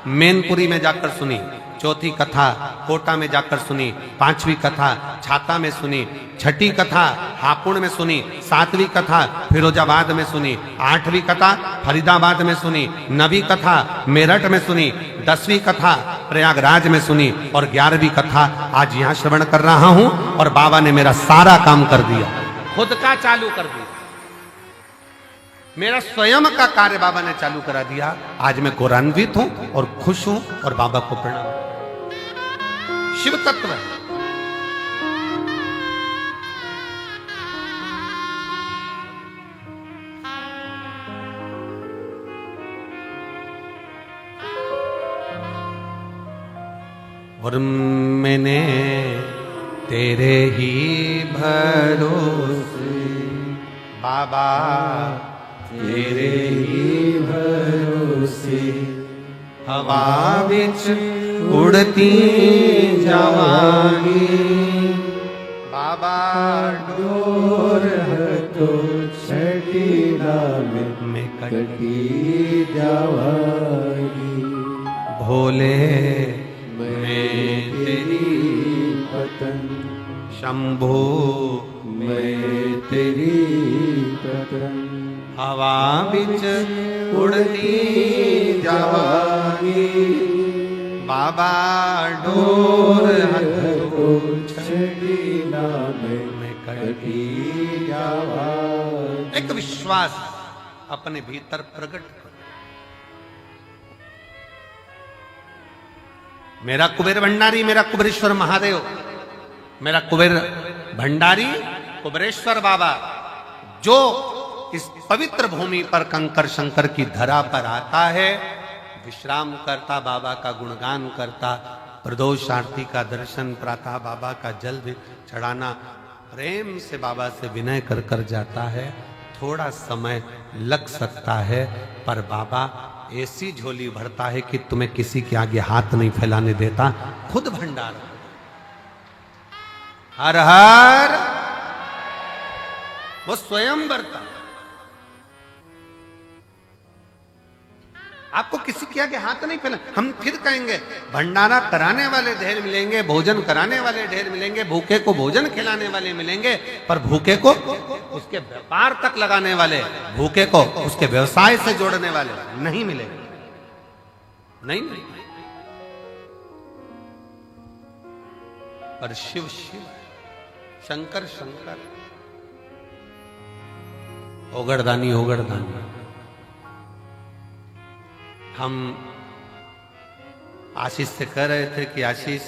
S1: मैनपुरी में जाकर सुनी, चौथी कथा कोटा में जाकर सुनी, पांचवी कथा छाता में सुनी, छठी कथा हापुड़ में सुनी, सातवीं कथा फिरोजाबाद में सुनी, आठवीं कथा फरीदाबाद में सुनी, नवीं कथा मेरठ में सुनी, 10वीं कथा प्रयागराज में सुनी और 11वीं कथा आज यहाँ श्रवण कर रहा हूं। और बाबा ने मेरा सारा काम कर दिया, खुद का चालू कर दिया, मेरा स्वयं का कार्य बाबा ने चालू करा दिया। आज मैं गौरवान्वित हूं और खुश हूं और बाबा को प्रणाम। शिव तत्व और मैंने तेरे ही भरोसे बाबा तेरे ही
S2: भरोसे
S1: हवा बिच उड़ती जावांगी बाबा
S2: डोर तो छठी में कटी जावागी
S1: भोले मैं तेरी
S2: पतंग
S1: शंभो
S2: मैं तेरी पतंग
S1: हवा बिच उड़ती जावांगी बाबा डोर
S2: तो छठी में कटी जावागी।
S1: एक विश्वास अपने भीतर प्रकट करो। मेरा कुबेर भंडारी, मेरा कुबेरेश्वर महादेव, मेरा कुबेर भंडारी कुबेरेश्वर बाबा जो इस पवित्र भूमि पर कंकर शंकर की धरा पर आता है, विश्राम करता, बाबा का गुणगान करता, प्रदोष आरती का दर्शन, प्रातः बाबा का जल भी चढ़ाना, प्रेम से बाबा से विनय कर कर जाता है। थोड़ा समय लग सकता है पर बाबा ऐसी झोली भरता है कि तुम्हें किसी के आगे हाथ नहीं फैलाने देता, खुद भंडार। हर हर वो स्वयं भरता, आपको किसी के आगे हाथ नहीं फैला। हम फिर कहेंगे भंडारा कराने वाले ढेर मिलेंगे, भोजन कराने वाले ढेर मिलेंगे, भूखे को भोजन खिलाने वाले मिलेंगे, पर भूखे को उसके व्यापार तक लगाने वाले, भूखे को उसके व्यवसाय से जोड़ने वाले नहीं मिलेंगे। नहीं, नहीं। पर शिव शिव, शंकर शंकर, ओगड़दानी ओगड़दानी। हम आशीष से कह रहे थे कि आशीष,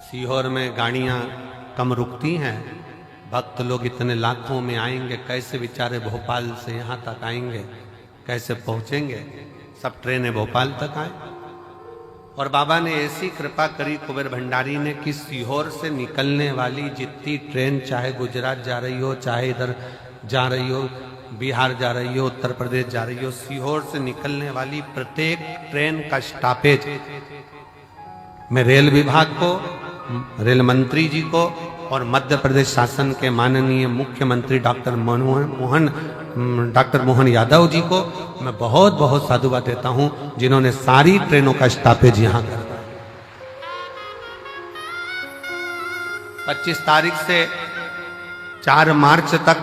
S1: सीहोर में गाड़ियां कम रुकती हैं, भक्त लोग इतने लाखों में आएंगे, कैसे बेचारे भोपाल से यहाँ तक आएंगे, कैसे पहुंचेंगे? सब ट्रेनें भोपाल तक आए। और बाबा ने ऐसी कृपा करी कुबेर भंडारी ने कि सीहोर से निकलने वाली जितनी ट्रेन, चाहे गुजरात जा रही हो, चाहे इधर जा रही हो, बिहार जा रही हो, उत्तर प्रदेश जा रही हो, सीहोर से निकलने वाली प्रत्येक ट्रेन का स्टॉपेज मैं रेल विभाग को, रेल मंत्री जी को और मध्य प्रदेश शासन के माननीय मुख्यमंत्री डॉक्टर मोहन यादव जी को मैं बहुत बहुत साधुवाद देता हूं, जिन्होंने सारी ट्रेनों का स्टॉपेज यहां कर दिया। 25 तारीख से 4 मार्च तक,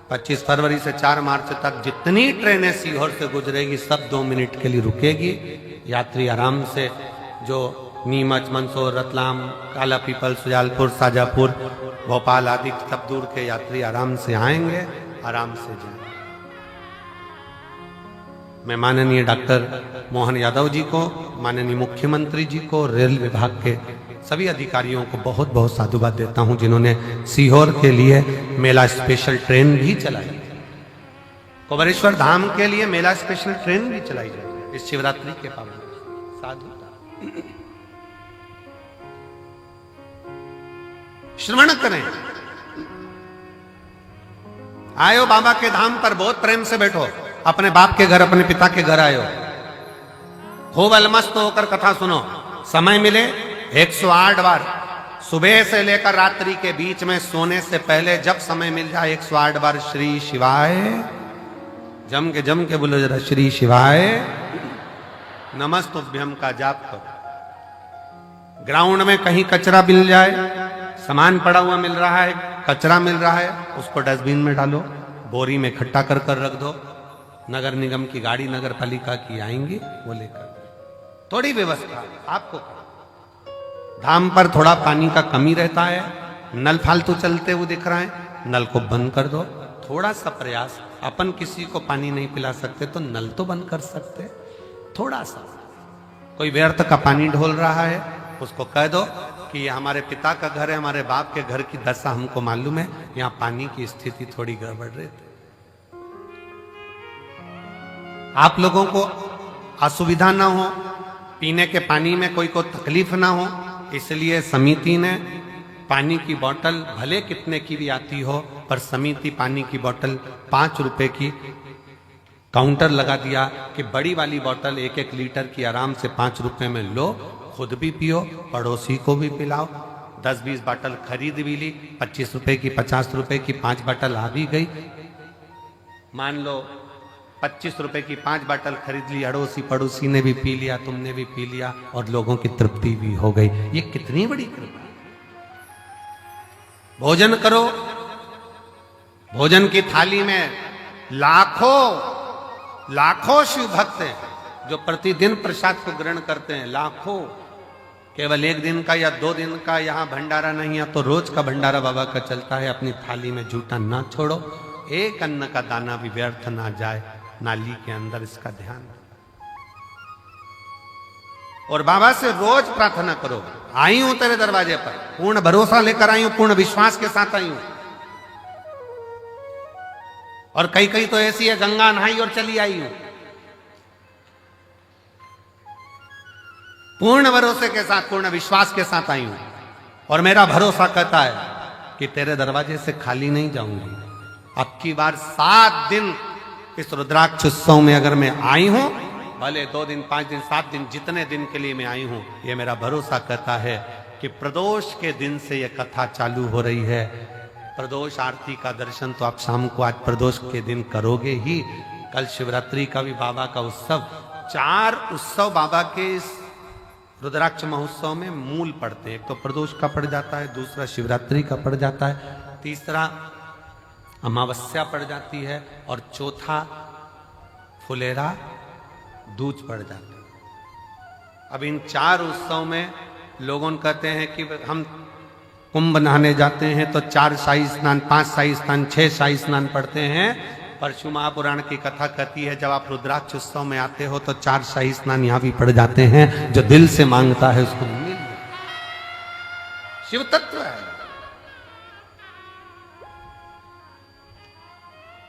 S1: 25 फरवरी से 4 मार्च तक जितनी ट्रेनें सीहोर से गुजरेगी सब 2 मिनट के लिए रुकेगी। यात्री आराम से, जो नीमच, मंदसौर, रतलाम, काला पीपल, सुजालपुर, शाजापुर, भोपाल आदि सब दूर के यात्री आराम से आएंगे, आराम से जाएंगे। मैं माननीय डॉक्टर मोहन यादव जी को, माननीय मुख्यमंत्री जी को, रेल विभाग के सभी अधिकारियों को बहुत बहुत साधुवाद देता हूं, जिन्होंने सीहोर के लिए मेला स्पेशल ट्रेन भी चलाई। कुबेरेश्वर धाम के लिए मेला स्पेशल ट्रेन भी चलाई जाएगी इस शिवरात्रि के पावन। साधु श्रवण करें। आयो बाबा के धाम पर, बहुत प्रेम से बैठो, अपने बाप के घर, अपने पिता के घर आयो, खूब अलमस्त होकर कथा सुनो। समय मिले 108 बार, सुबह से लेकर रात्रि के बीच में सोने से पहले जब समय मिल जाए 108 बार श्री शिवाय, जम के बोलो जरा, श्री शिवाय नमस्तुभ्यम का जाप करो। ग्राउंड में कहीं कचरा मिल जाए, सामान पड़ा हुआ मिल रहा है, कचरा मिल रहा है, उसको डस्टबिन में डालो, बोरी में इकट्ठा कर कर रख दो। नगर निगम की गाड़ी, नगर पालिका की आएंगी, वो लेकर। थोड़ी व्यवस्था आपको। धाम पर थोड़ा पानी का कमी रहता है, नल फालतू चलते हुए दिख रहा है, नल को बंद कर दो। थोड़ा सा प्रयास, अपन किसी को पानी नहीं पिला सकते तो नल तो बंद कर सकते। थोड़ा सा, कोई व्यर्थ का पानी ढोल रहा है, उसको कह दो कि ये हमारे पिता का घर है, हमारे बाप के घर की दशा हमको मालूम है, यहाँ पानी की स्थिति थोड़ी गड़बड़ रहती। आप लोगों को असुविधा ना हो, पीने के पानी में कोई को तकलीफ ना हो, इसलिए समिति ने पानी की बोतल भले कितने की भी आती हो, पर समिति पानी की बोतल 5 रुपए की काउंटर लगा दिया कि बड़ी वाली बोतल 1-1 लीटर की आराम से 5 रुपए में लो, खुद भी पियो, पड़ोसी को भी पिलाओ। 10-20 बोतल खरीद भी ली, 25 रुपए की, 50 रुपए की 5 बोतल आ भी गई। मान लो 25 रुपए की 5 बोतल खरीद ली, अड़ोसी पड़ोसी ने भी पी लिया, तुमने भी पी लिया और लोगों की तृप्ति भी हो गई। ये कितनी बड़ी कृपा। भोजन करो, भोजन की थाली में लाखों शिव भक्त हैं जो प्रतिदिन प्रसाद को ग्रहण करते हैं, लाखों। केवल 1 दिन का या 2 दिन का यहाँ भंडारा नहीं है तो रोज का भंडारा बाबा का चलता है। अपनी थाली में जूठा ना छोड़ो, एक अन्न का दाना भी व्यर्थ ना जाए नाली के अंदर, इसका ध्यान। और बाबा से रोज प्रार्थना करो, आई हूं तेरे दरवाजे पर, पूर्ण भरोसा लेकर आई हूं, पूर्ण विश्वास के साथ आई हूं। और कई तो ऐसी है गंगा नहाई और चली आई हूं। पूर्ण भरोसे के साथ, पूर्ण विश्वास के साथ आई हूं और मेरा भरोसा कहता है कि तेरे दरवाजे से खाली नहीं जाऊंगी। अब की बार 7 दिन इस रुद्राक्ष उत्सव में अगर मैं आई हूं, भले 2 दिन, 5 दिन, 7 दिन, जितने दिन के लिए मैं आई हूं, ये मेरा भरोसा कहता है कि प्रदोष के दिन से ये कथा चालू हो रही है। प्रदोष आरती का दर्शन तो आप शाम को आज प्रदोष के दिन करोगे ही। कल शिवरात्रि का भी बाबा का उत्सव, 4 उत्सव बाबा के इस रुद्राक्ष महोत्सव में मूल पड़ते हैं। एक तो प्रदोष का पड़ जाता है, दूसरा शिवरात्रि का पड़ जाता है, तीसरा अमावस्या पड़ जाती है और चौथा फुलेरा दूज पड़ जाता है। अब इन 4 उत्सव में लोगों कहते हैं कि हम कुंभ नहाने जाते हैं तो 4 शाही स्नान, 5 शाही स्नान, 6 शाही स्नान पढ़ते हैं। परशु महापुराण की कथा कहती है जब आप रुद्राक्ष उत्सव में आते हो तो 4 शाही स्नान यहां भी पड़ जाते हैं। जो दिल से मांगता है उसको मिल, शिव तत्व है।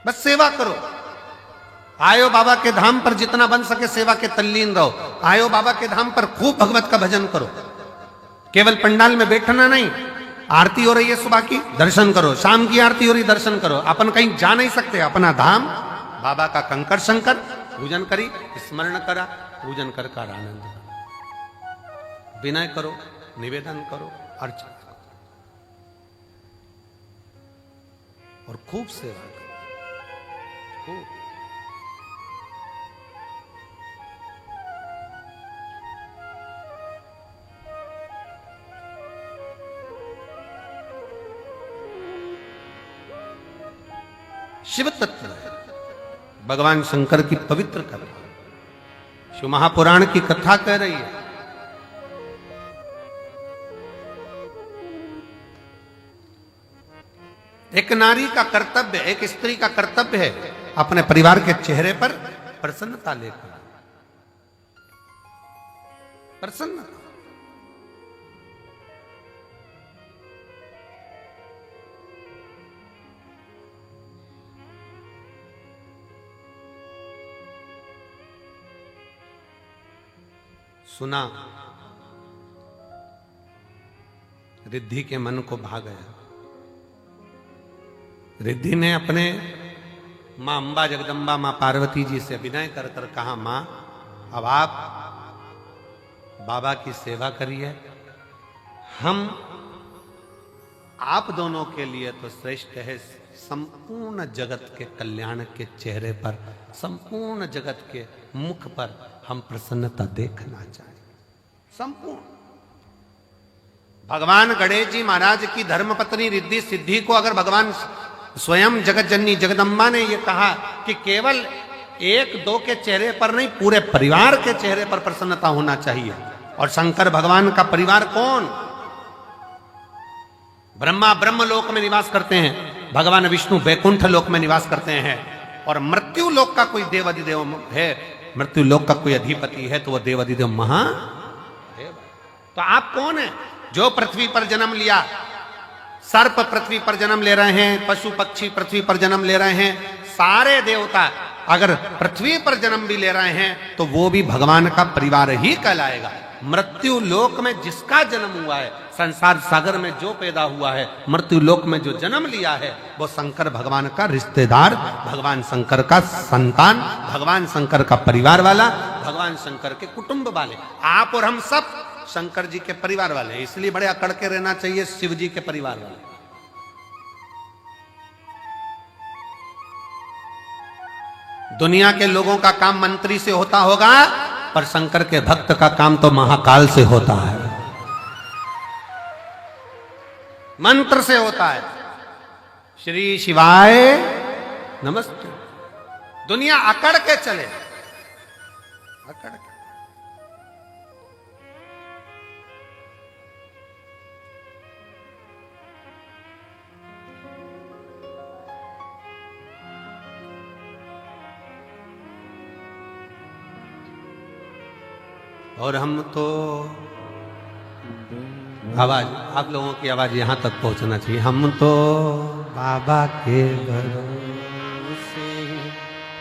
S1: बस सेवा करो, आयो बाबा के धाम पर जितना बन सके सेवा के तल्लीन रहो। आयो बाबा के धाम पर खूब भगवत का भजन करो। केवल पंडाल में बैठना नहीं, आरती हो रही है सुबह की, दर्शन करो। शाम की आरती हो रही, दर्शन करो। अपन कहीं जा नहीं सकते, अपना धाम बाबा का कंकर शंकर पूजन करी, स्मरण करा, पूजन कर आनंद करो, विनय करो, निवेदन करो, अर्चना करो और खूब सेवा करो, खूब। शिव तत्व है, भगवान शंकर की पवित्र कथा शिव महापुराण की कथा कह रही है। एक नारी का कर्तव्य, एक स्त्री का कर्तव्य है अपने परिवार के चेहरे पर प्रसन्नता लेकर, प्रसन्नता। सुना, रिद्धि के मन को भा गया। रिद्धि ने अपने मां अंबा जगदम्बा मां पार्वती जी से विनय कर कर कहा, मां अब आप बाबा की सेवा करिए, हम आप दोनों के लिए तो श्रेष्ठ है। संपूर्ण जगत के कल्याण के चेहरे पर, संपूर्ण जगत के मुख पर हम प्रसन्नता देखना चाहिए। संपूर्ण भगवान गणेश जी महाराज की धर्मपत्नी रिद्धि सिद्धि को अगर भगवान स्वयं जगत जननी जगदम्बा ने यह कहा कि केवल 1-2 के चेहरे पर नहीं, पूरे परिवार के चेहरे पर प्रसन्नता होना चाहिए। और शंकर भगवान का परिवार कौन? ब्रह्मा ब्रह्म लोक में निवास करते हैं, भगवान विष्णु बैकुंठ लोक में निवास करते हैं, और मृत्यु लोक का कोई देवाधिदेव है, मृत्यु लोक का कोई अधिपति है तो वह देवाधिदेव महादेव। तो आप कौन है? जो पृथ्वी पर जन्म लिया, सर्प पृथ्वी पर जन्म ले रहे हैं, पशु पक्षी पृथ्वी पर जन्म ले रहे हैं, सारे देवता अगर पृथ्वी पर जन्म भी ले रहे हैं तो वो भी भगवान का परिवार ही कहलाएगा। मृत्यु लोक में जिसका जन्म हुआ है, संसार सागर में जो पैदा हुआ है, मृत्यु लोक में जो जन्म लिया है, वो शंकर भगवान का रिश्तेदार, भगवान शंकर का संतान, भगवान शंकर का परिवार वाला, भगवान शंकर के कुटुंब वाले। आप और हम सब शंकर जी के परिवार वाले हैं, इसलिए बड़े अकड़ के रहना चाहिए शिव जी के परिवार वाले। दुनिया के लोगों का काम मंत्री से होता होगा, पर शंकर के भक्त का काम तो महाकाल से होता है, मंत्र से होता है। श्री शिवाय नमस्ते। दुनिया अकड़ के चले, अकड़ के। और हम तो आवाज, आप लोगों की आवाज यहां तक पहुंचना चाहिए। हम तो बाबा के भरोसे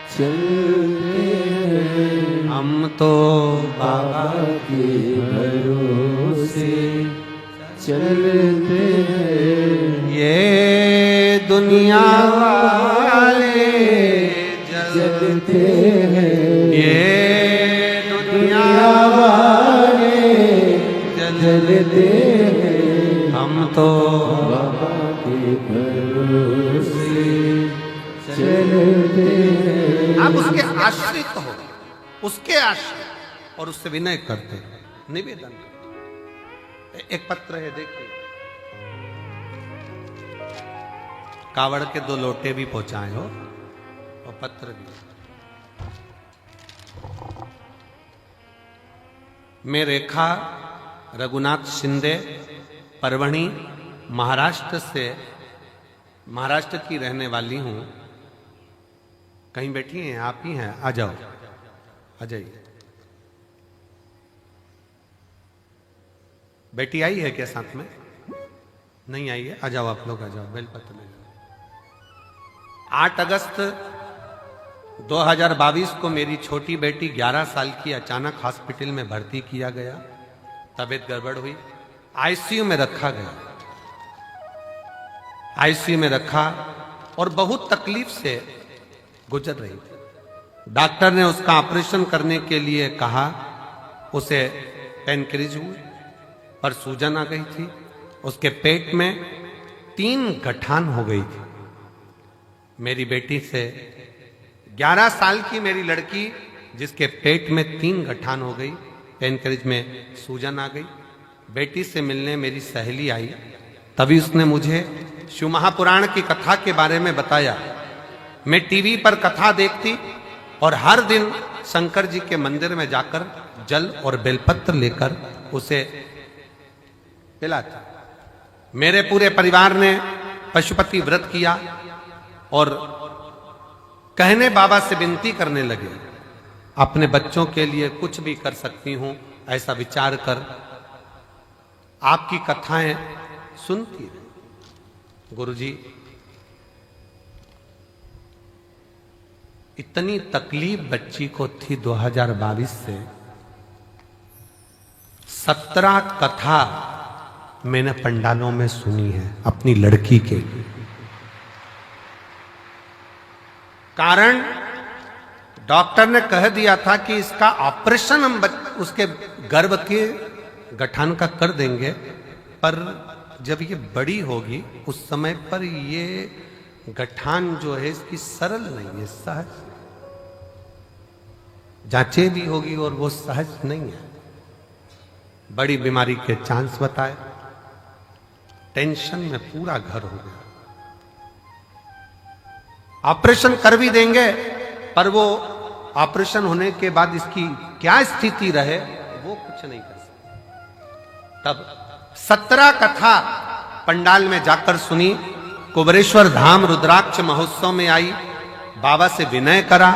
S2: चलते हैं,
S1: हम तो
S2: बाबा के भरोसे चलते हैं।
S1: ये दुनिया वाले
S2: जलते हैं,
S1: ये दुनिया
S2: वाले जलते हैं।
S1: हम तो
S2: बाबा के भरोसे चलते हैं।
S1: आप उसके आश्रित हो, उसके आश्रित, और उससे विनय करते, निवेदन करते। एक पत्र है, देखिए, कावड़ के 2 लोटे भी पहुंचाए हो और पत्र भी। मैं रेखा रघुनाथ शिंदे, परवणी, महाराष्ट्र की रहने वाली हूं। कहीं बैठी हैं? आप ही हैं? आ जाओ, आ जाइए। बेटी आई है क्या साथ में? नहीं आई है? आ जाओ आप लोग, आ जाओ, बेलपत्र ले जाओ। 8 अगस्त 2022 को मेरी छोटी बेटी 11 साल की अचानक हॉस्पिटल में भर्ती किया गया। तबीयत गड़बड़ हुई, आईसीयू में रखा गया। आईसीयू में रखा और बहुत तकलीफ से गुजर रही थी। डॉक्टर ने उसका ऑपरेशन करने के लिए कहा। उसे पेनक्रिज हुई और सूजन आ गई थी। उसके पेट में 3 गठान हो गई थी। मेरी बेटी से 11 साल की मेरी लड़की, जिसके पेट में 3 गठान हो गई, पेनक्रिज में सूजन आ गई। बेटी से मिलने मेरी सहेली आई, तभी उसने मुझे शिव महापुराण की कथा के बारे में बताया। मैं टीवी पर कथा देखती और हर दिन शंकर जी के मंदिर में जाकर जल और बेलपत्र लेकर उसे पिलाती। मेरे पूरे परिवार ने पशुपति व्रत किया और कहने बाबा से विनती करने लगे, अपने बच्चों के लिए कुछ भी कर सकती हूं, ऐसा विचार कर आपकी कथाएं सुनती रही। गुरुजी, इतनी तकलीफ बच्ची को थी 2022 से। 17 कथा मैंने पंडालों में सुनी है अपनी लड़की के। कारण डॉक्टर ने कह दिया था कि इसका ऑपरेशन हम उसके गर्भ के गठान का कर देंगे, पर जब ये बड़ी होगी उस समय पर ये गठान जो है इसकी सरल नहीं है, सहज जांचे भी होगी और वो सहज नहीं है। बड़ी बीमारी के चांस बताए। टेंशन में पूरा घर हो गया। ऑपरेशन कर भी देंगे, पर वो ऑपरेशन होने के बाद इसकी क्या स्थिति रहे वो कुछ नहीं कर सकते। तब 17 कथा पंडाल में जाकर सुनी। कुबरेश्वर धाम रुद्राक्ष महोत्सव में आई, बाबा से विनय करा।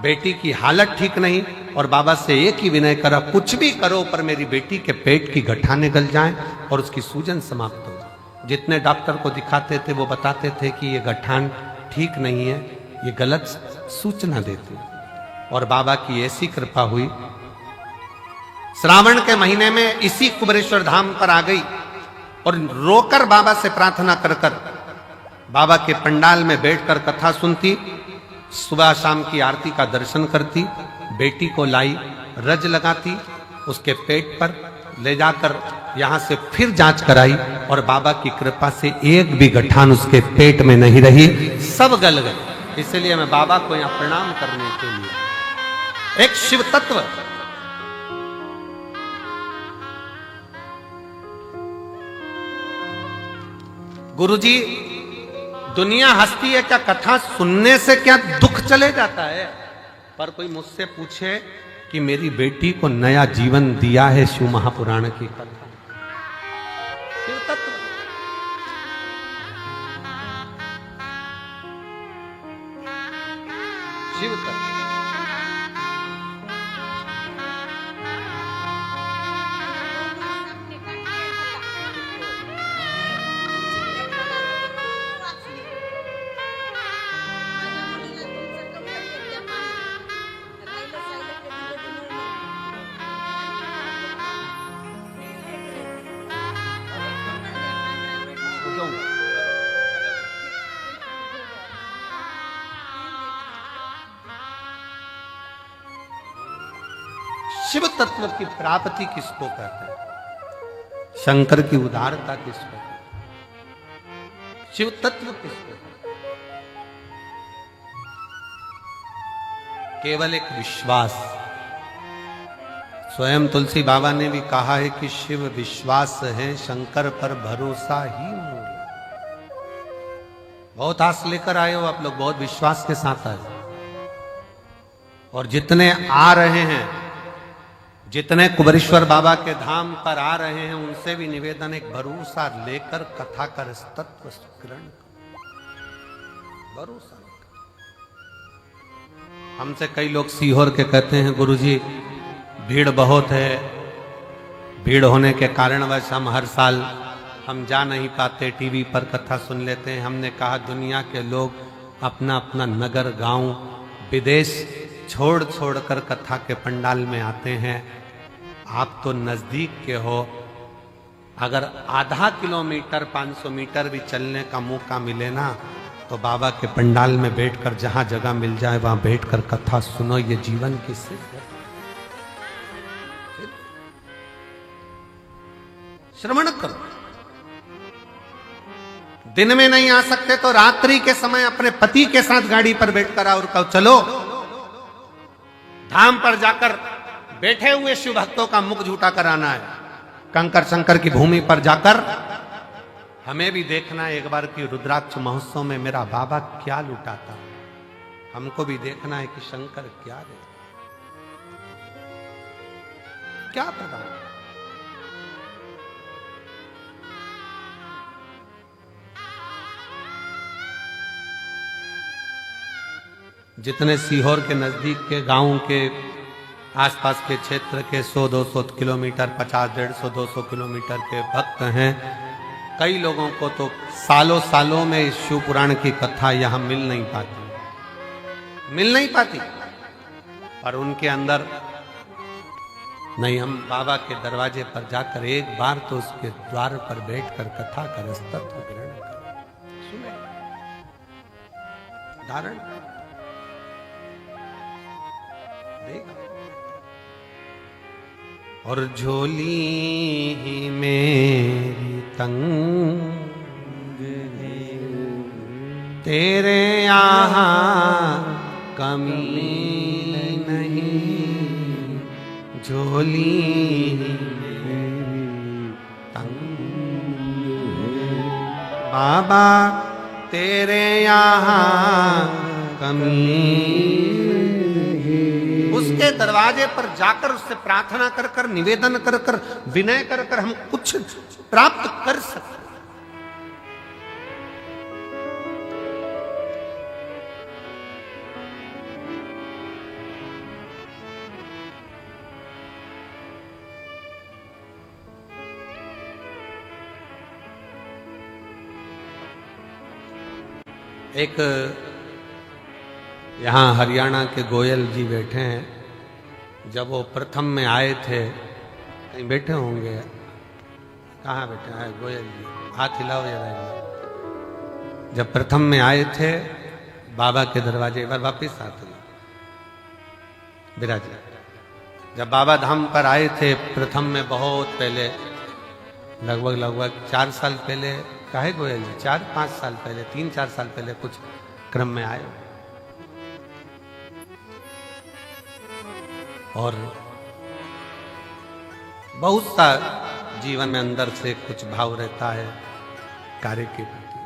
S1: बेटी की हालत ठीक नहीं और बाबा से एक ही विनय करा, कुछ भी करो पर मेरी बेटी के पेट की गठाने गल जाएं और उसकी सूजन समाप्त हो। जितने डॉक्टर को दिखाते थे वो बताते थे कि ये गठान ठीक नहीं है, ये गलत सूचना देते। और बाबा की ऐसी कृपा हुई, श्रावण के महीने में इसी कुबेरेश्वर धाम पर आ गई और रोकर बाबा से प्रार्थना कर कर बाबा के पंडाल में बैठकर कथा सुनती, सुबह शाम की आरती का दर्शन करती, बेटी को लाई, रज लगाती, उसके पेट पर ले जाकर यहां से फिर जांच कराई और बाबा की कृपा से एक भी गठान उसके पेट में नहीं रही, सब गल गए। इसलिए मैं बाबा को यहां प्रणाम करने के लिए, एक शिव तत्व, गुरुजी दुनिया हंसती है क्या कथा सुनने से, क्या दुख चले जाता है? पर कोई मुझसे पूछे कि मेरी बेटी को नया जीवन दिया है शिव महापुराण की कथा, शिव तत्व। शिव तत्व शिव तत्व की प्राप्ति किसको कहते हैं? शंकर की उदारता किसको कहते हैं? शिव तत्व किसको कहते हैं? केवल एक विश्वास। स्वयं तुलसी बाबा ने भी कहा है कि शिव विश्वास है, शंकर पर भरोसा ही मूल। बहुत आस लेकर आए हो आप लोग, बहुत विश्वास के साथ आए, और जितने आ रहे हैं, जितने कुबेरेश्वर बाबा के धाम पर आ रहे हैं, उनसे भी निवेदन, एक भरोसा लेकर कथा कर तत्व ग्रहण करो, भरोसा। हमसे कई लोग सीहोर के कहते हैं गुरुजी भीड़ बहुत है, भीड़ होने के कारणवश हम हर साल हम जा नहीं पाते, टीवी पर कथा सुन लेते हैं। हमने कहा दुनिया के लोग अपना अपना नगर, गांव, विदेश छोड़ छोड़ कर कथा के पंडाल में आते हैं। आप तो नजदीक के हो, अगर आधा किलोमीटर 500 मीटर भी चलने का मौका मिले ना, तो बाबा के पंडाल में बैठकर जहां जगह मिल जाए वहां बैठकर कथा सुनो। ये जीवन की सिद्ध है। श्रवण करो। दिन में नहीं आ सकते तो रात्रि के समय अपने पति के साथ गाड़ी पर बैठकर आओ और कहो चलो धाम पर जाकर बैठे हुए शिव भक्तों का मुख झूठा कराना है। कंकर शंकर की भूमि पर जाकर हमें भी देखना है एक बार कि रुद्राक्ष महोत्सव में मेरा बाबा क्या लुटाता। हमको भी देखना है कि शंकर क्या दे, क्या प्रदान। जितने सीहोर के नजदीक के गांव के आसपास के क्षेत्र के 100-200 किलोमीटर, 50-150, 200 किलोमीटर के भक्त हैं, कई लोगों को तो सालों सालों में इस शिव पुराण की कथा यहाँ मिल नहीं पाती, पर उनके अंदर नहीं, हम बाबा के दरवाजे पर जाकर एक बार तो उसके द्वार पर बैठकर कथा कर तत्व ग्रहण करें, सुने, धारण देगा। और झोली ही मेरी तंग है, तेरे यहाँ कमी नहीं, झोली ही मेरी तंग है, बाबा तेरे यहाँ कमी। उसके दरवाजे पर जाकर उससे प्रार्थना कर कर, निवेदन कर कर, विनय कर कर हम कुछ प्राप्त कर सकते। एक यहाँ हरियाणा के गोयल जी बैठे हैं। जब वो प्रथम में आए थे, कहीं बैठे होंगे, कहाँ बैठे हैं गोयल जी? हाथ हिलाओ जरा एक बार। जब प्रथम में आए थे बाबा के दरवाजे, एक बार वापिस आते विराजे। जब बाबा धाम पर आए थे प्रथम में, बहुत पहले, लगभग 4 साल पहले, काहे गोयल जी 4-5 साल पहले, 3-4 साल पहले कुछ क्रम में आए। और बहुत सा जीवन में अंदर से कुछ भाव रहता है कार्य के प्रति।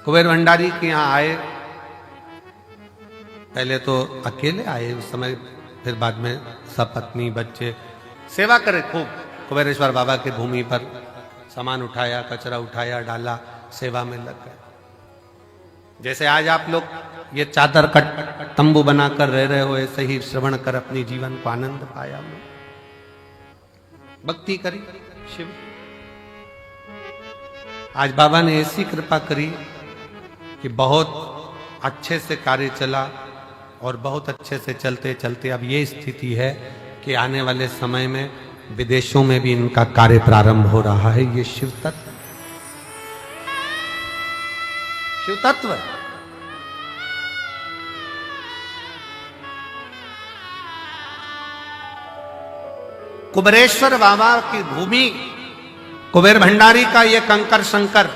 S1: कुबेर भंडारी के यहाँ आए, पहले तो अकेले आए उस समय, फिर बाद में सपत्नी बच्चे सेवा करे खूब। कुबेरेश्वर बाबा के भूमि पर सामान उठाया, कचरा उठाया, डाला, सेवा में लग गए। जैसे आज आप लोग ये चादर का तंबू बनाकर रह रहे हो, ऐसे ही श्रवण कर अपनी जीवन को आनंद पाया। भक्ति करी शिव। आज बाबा ने ऐसी कृपा करी कि बहुत अच्छे से कार्य चला, और बहुत अच्छे से चलते चलते अब ये स्थिति है कि आने वाले समय में विदेशों में भी इनका कार्य प्रारंभ हो रहा है। ये शिव तत्व, शिव तत्व। कुबेरेश्वर बाबा की भूमि, कुबेर भंडारी का ये कंकर शंकर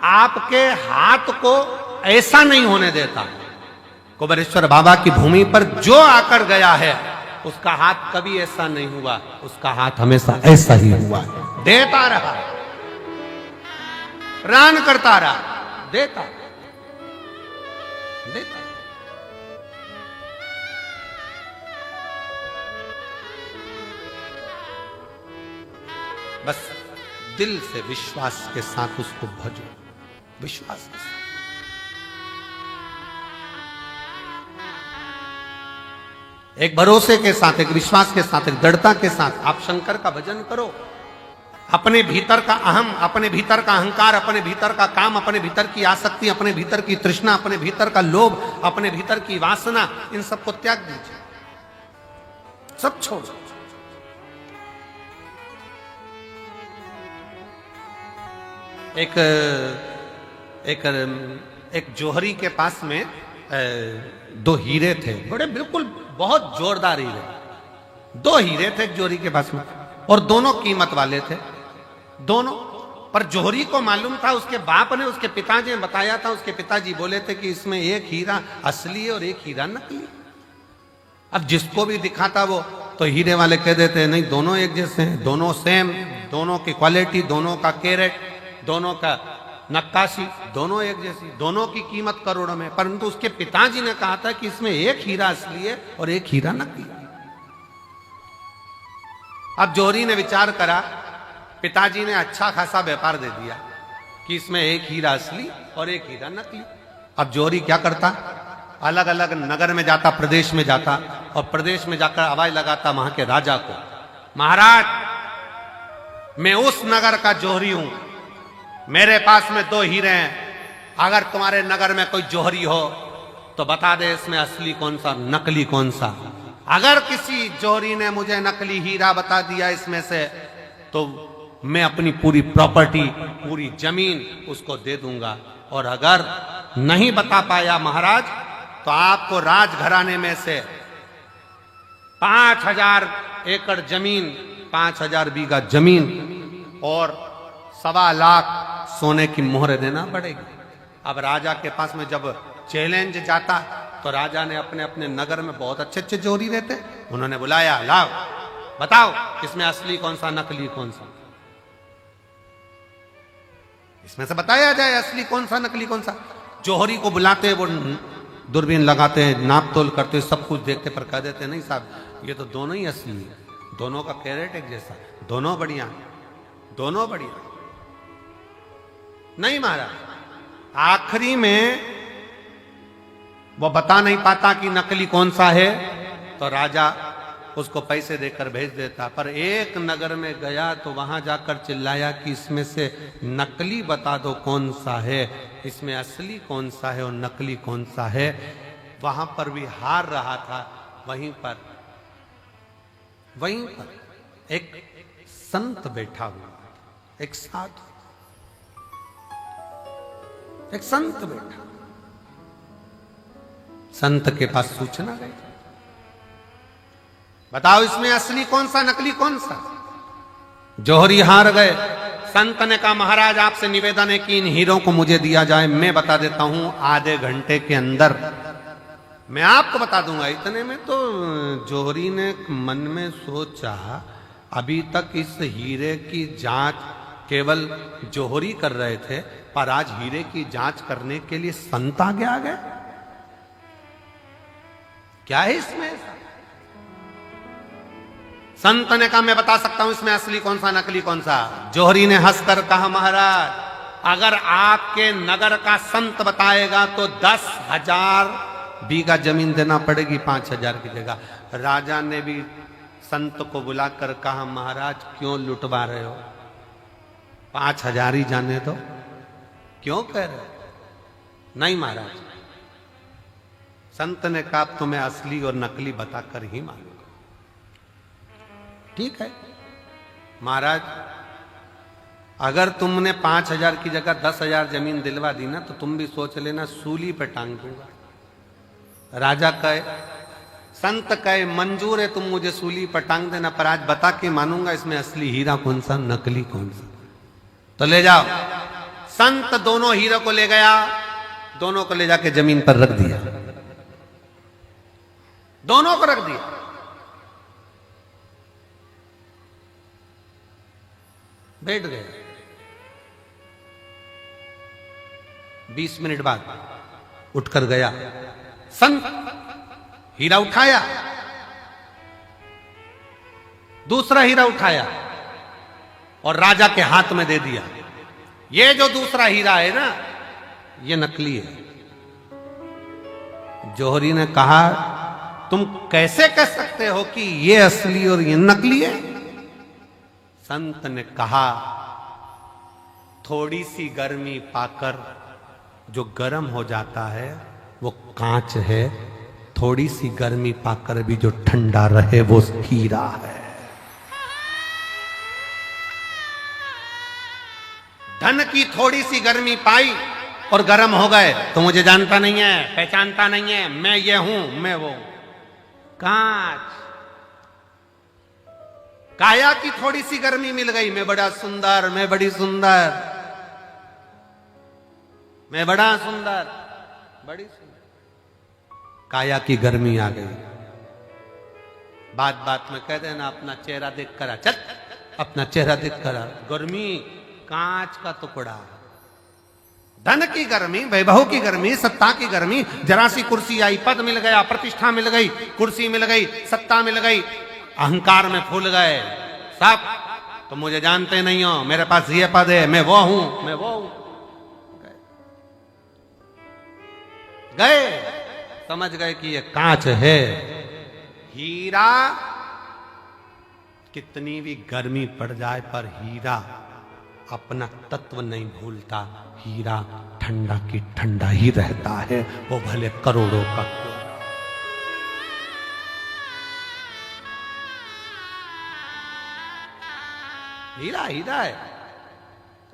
S1: आपके हाथ को ऐसा नहीं होने देता। कुबेरेश्वर बाबा की भूमि पर जो आकर गया है उसका हाथ कभी ऐसा नहीं हुआ, उसका हाथ हमेशा ऐसा ही हुआ है। देता रहा, प्राण करता रहा, देता देता। बस दिल से विश्वास के साथ उसको भजो, विश्वास के साथ। एक भरोसे के साथ, एक विश्वास के साथ, एक दृढ़ता के साथ आप शंकर का भजन करो। अपने भीतर का अहम, अपने भीतर का अहंकार, अपने भीतर का काम, अपने भीतर की आसक्ति, अपने भीतर की तृष्णा, अपने भीतर का लोभ, अपने भीतर की वासना, इन सबको त्याग दीजिए, सब छोड़। एक जोहरी के पास में 2 हीरे थे, बड़े बिल्कुल बहुत जोरदार हीरे। 2 हीरे थे एक जोहरी के पास में, और दोनों कीमत वाले थे दोनों। पर जोहरी को मालूम था, उसके बाप ने, उसके पिताजी ने बताया था। उसके पिताजी बोले थे कि इसमें एक हीरा असली है और एक हीरा नकली। अब जिसको भी दिखाता वो तो हीरे वाले कह देते हैं नहीं दोनों एक जैसे हैं, दोनों सेम, दोनों की क्वालिटी, दोनों का कैरेट, दोनों का नक्काशी, दोनों एक जैसी, दोनों की कीमत करोड़ों में। परंतु उसके पिताजी ने कहा था कि इसमें एक हीरा असली है और एक हीरा नकली। अब जोहरी ने विचार करा, पिताजी ने अच्छा खासा व्यापार दे दिया कि इसमें एक हीरा असली और एक हीरा नकली। अब जोहरी क्या करता, अलग अलग नगर में जाता, प्रदेश में जाता, और प्रदेश में जाकर आवाज लगाता वहां के राजा को, महाराज मैं उस नगर का जोहरी हूं, मेरे पास में 2 हीरे हैं, अगर तुम्हारे नगर में कोई जोहरी हो तो बता दे इसमें असली कौन सा, नकली कौन सा। अगर किसी जोहरी ने मुझे नकली हीरा बता दिया इसमें से, तो मैं अपनी पूरी प्रॉपर्टी, पूरी जमीन उसको दे दूंगा, और अगर नहीं बता पाया महाराज तो आपको राजघराने में से 5000 एकड़ जमीन, 5000 बीघा जमीन और 1.25 लाख सोने की मोहर देना पड़ेगी। अब राजा के पास में जब चैलेंज जाता तो राजा ने अपने अपने नगर में बहुत अच्छे अच्छे जोहरी रहते, उन्होंने बुलाया, लाओ बताओ इसमें असली कौन सा, नकली कौन सा, इसमें से बताया जाए असली कौन सा, नकली कौन सा। जोहरी को बुलाते, वो दूरबीन लगाते हैं, नाप तोल करते, सब कुछ देखते, पर कह देते नहीं साहब ये तो दोनों ही असली है, दोनों का कैरेट एक जैसा, दोनों बढ़िया, दोनों बढ़िया। नहीं महाराज, आखिरी में वो बता नहीं पाता कि नकली कौन सा है, तो राजा उसको पैसे देकर भेज देता। पर एक नगर में गया तो वहां जाकर चिल्लाया कि इसमें से नकली बता दो कौन सा है, इसमें असली कौन सा है और नकली कौन सा है। वहां पर भी हार रहा था। वहीं पर एक संत बैठा हुआ, एक साधु, एक संत बैठा। संत के पास सूचना गई, बताओ इसमें असली कौन सा नकली कौन सा। जौहरी हार गए। संत ने कहा महाराज आपसे निवेदन है कि इन हीरों को मुझे दिया जाए, मैं बता देता हूं आधे घंटे के अंदर मैं आपको बता दूंगा। इतने में तो जौहरी ने मन में सोचा अभी तक इस हीरे की जांच केवल जौहरी कर रहे थे, पर आज हीरे की जांच करने के लिए संत आगे आ गए। क्या है इसमें? संत ने कहा मैं बता सकता हूं इसमें असली कौन सा नकली कौन सा। जौहरी ने हंसकर कहा महाराज अगर आपके नगर का संत बताएगा तो 10,000 बीघा जमीन देना पड़ेगी 5,000 की जगह। राजा ने भी संत को बुलाकर कहा महाराज क्यों लुटवा रहे हो, 5,000 ही जाने दो। क्यों कह रहे हो? नहीं महाराज। संत ने कहा तो मैं असली और नकली बताकर ही मानूंगा। ठीक है महाराज, अगर तुमने 5,000 की जगह 10,000 जमीन दिलवा दी ना तो तुम भी सोच लेना सूली पे टांग दूंगा। राजा कहे, संत कहे मंजूर है तुम मुझे सूली पर टांग देना, पर आज बता के मानूंगा इसमें असली हीरा कौन सा नकली कौन सा। तो ले जाओ। संत दोनों हीरो को ले गया, दोनों को ले जाके जमीन पर रख दिया, दोनों को रख दिया। बैठ गए। 20 मिनट बाद उठकर गया। संत हीरा उठाया, दूसरा हीरा उठाया और राजा के हाथ में दे दिया। ये जो दूसरा हीरा है ना ये नकली है। जौहरी ने कहा तुम कैसे कह सकते हो कि ये असली और ये नकली है? संत ने कहा थोड़ी सी गर्मी पाकर जो गर्म हो जाता है वो कांच है, थोड़ी सी गर्मी पाकर भी जो ठंडा रहे वो हीरा है। धन की थोड़ी सी गर्मी पाई और गर्म हो गए तो मुझे जानता नहीं है, पहचानता नहीं है, मैं ये हूं मैं वो। कांच, काया की थोड़ी सी गर्मी मिल गई, मैं बड़ा सुंदर, मैं बड़ी सुंदर, मैं बड़ा सुंदर, बड़ी सुंदर। काया की गर्मी आ गई। बात बात में कह देना अपना चेहरा देख कर आ, चल अपना चेहरा देख कर आ। गर्मी कांच का टुकड़ा। धन की गर्मी, वैभव की गर्मी, सत्ता की गर्मी, जरा सी कुर्सी आई, पद मिल गया, प्रतिष्ठा मिल गई, कुर्सी मिल गई, सत्ता मिल गई, अहंकार में फूल गए सब। तो मुझे जानते नहीं हो, मेरे पास ये पद है, मैं वो हूं, मैं वो हूं। गए, समझ गए कि ये कांच है। हीरा कितनी भी गर्मी पड़ जाए पर हीरा अपना तत्व नहीं भूलता। हीरा ठंडा की ठंडा ही रहता है, वो भले करोड़ों का। हीरा हीरा है,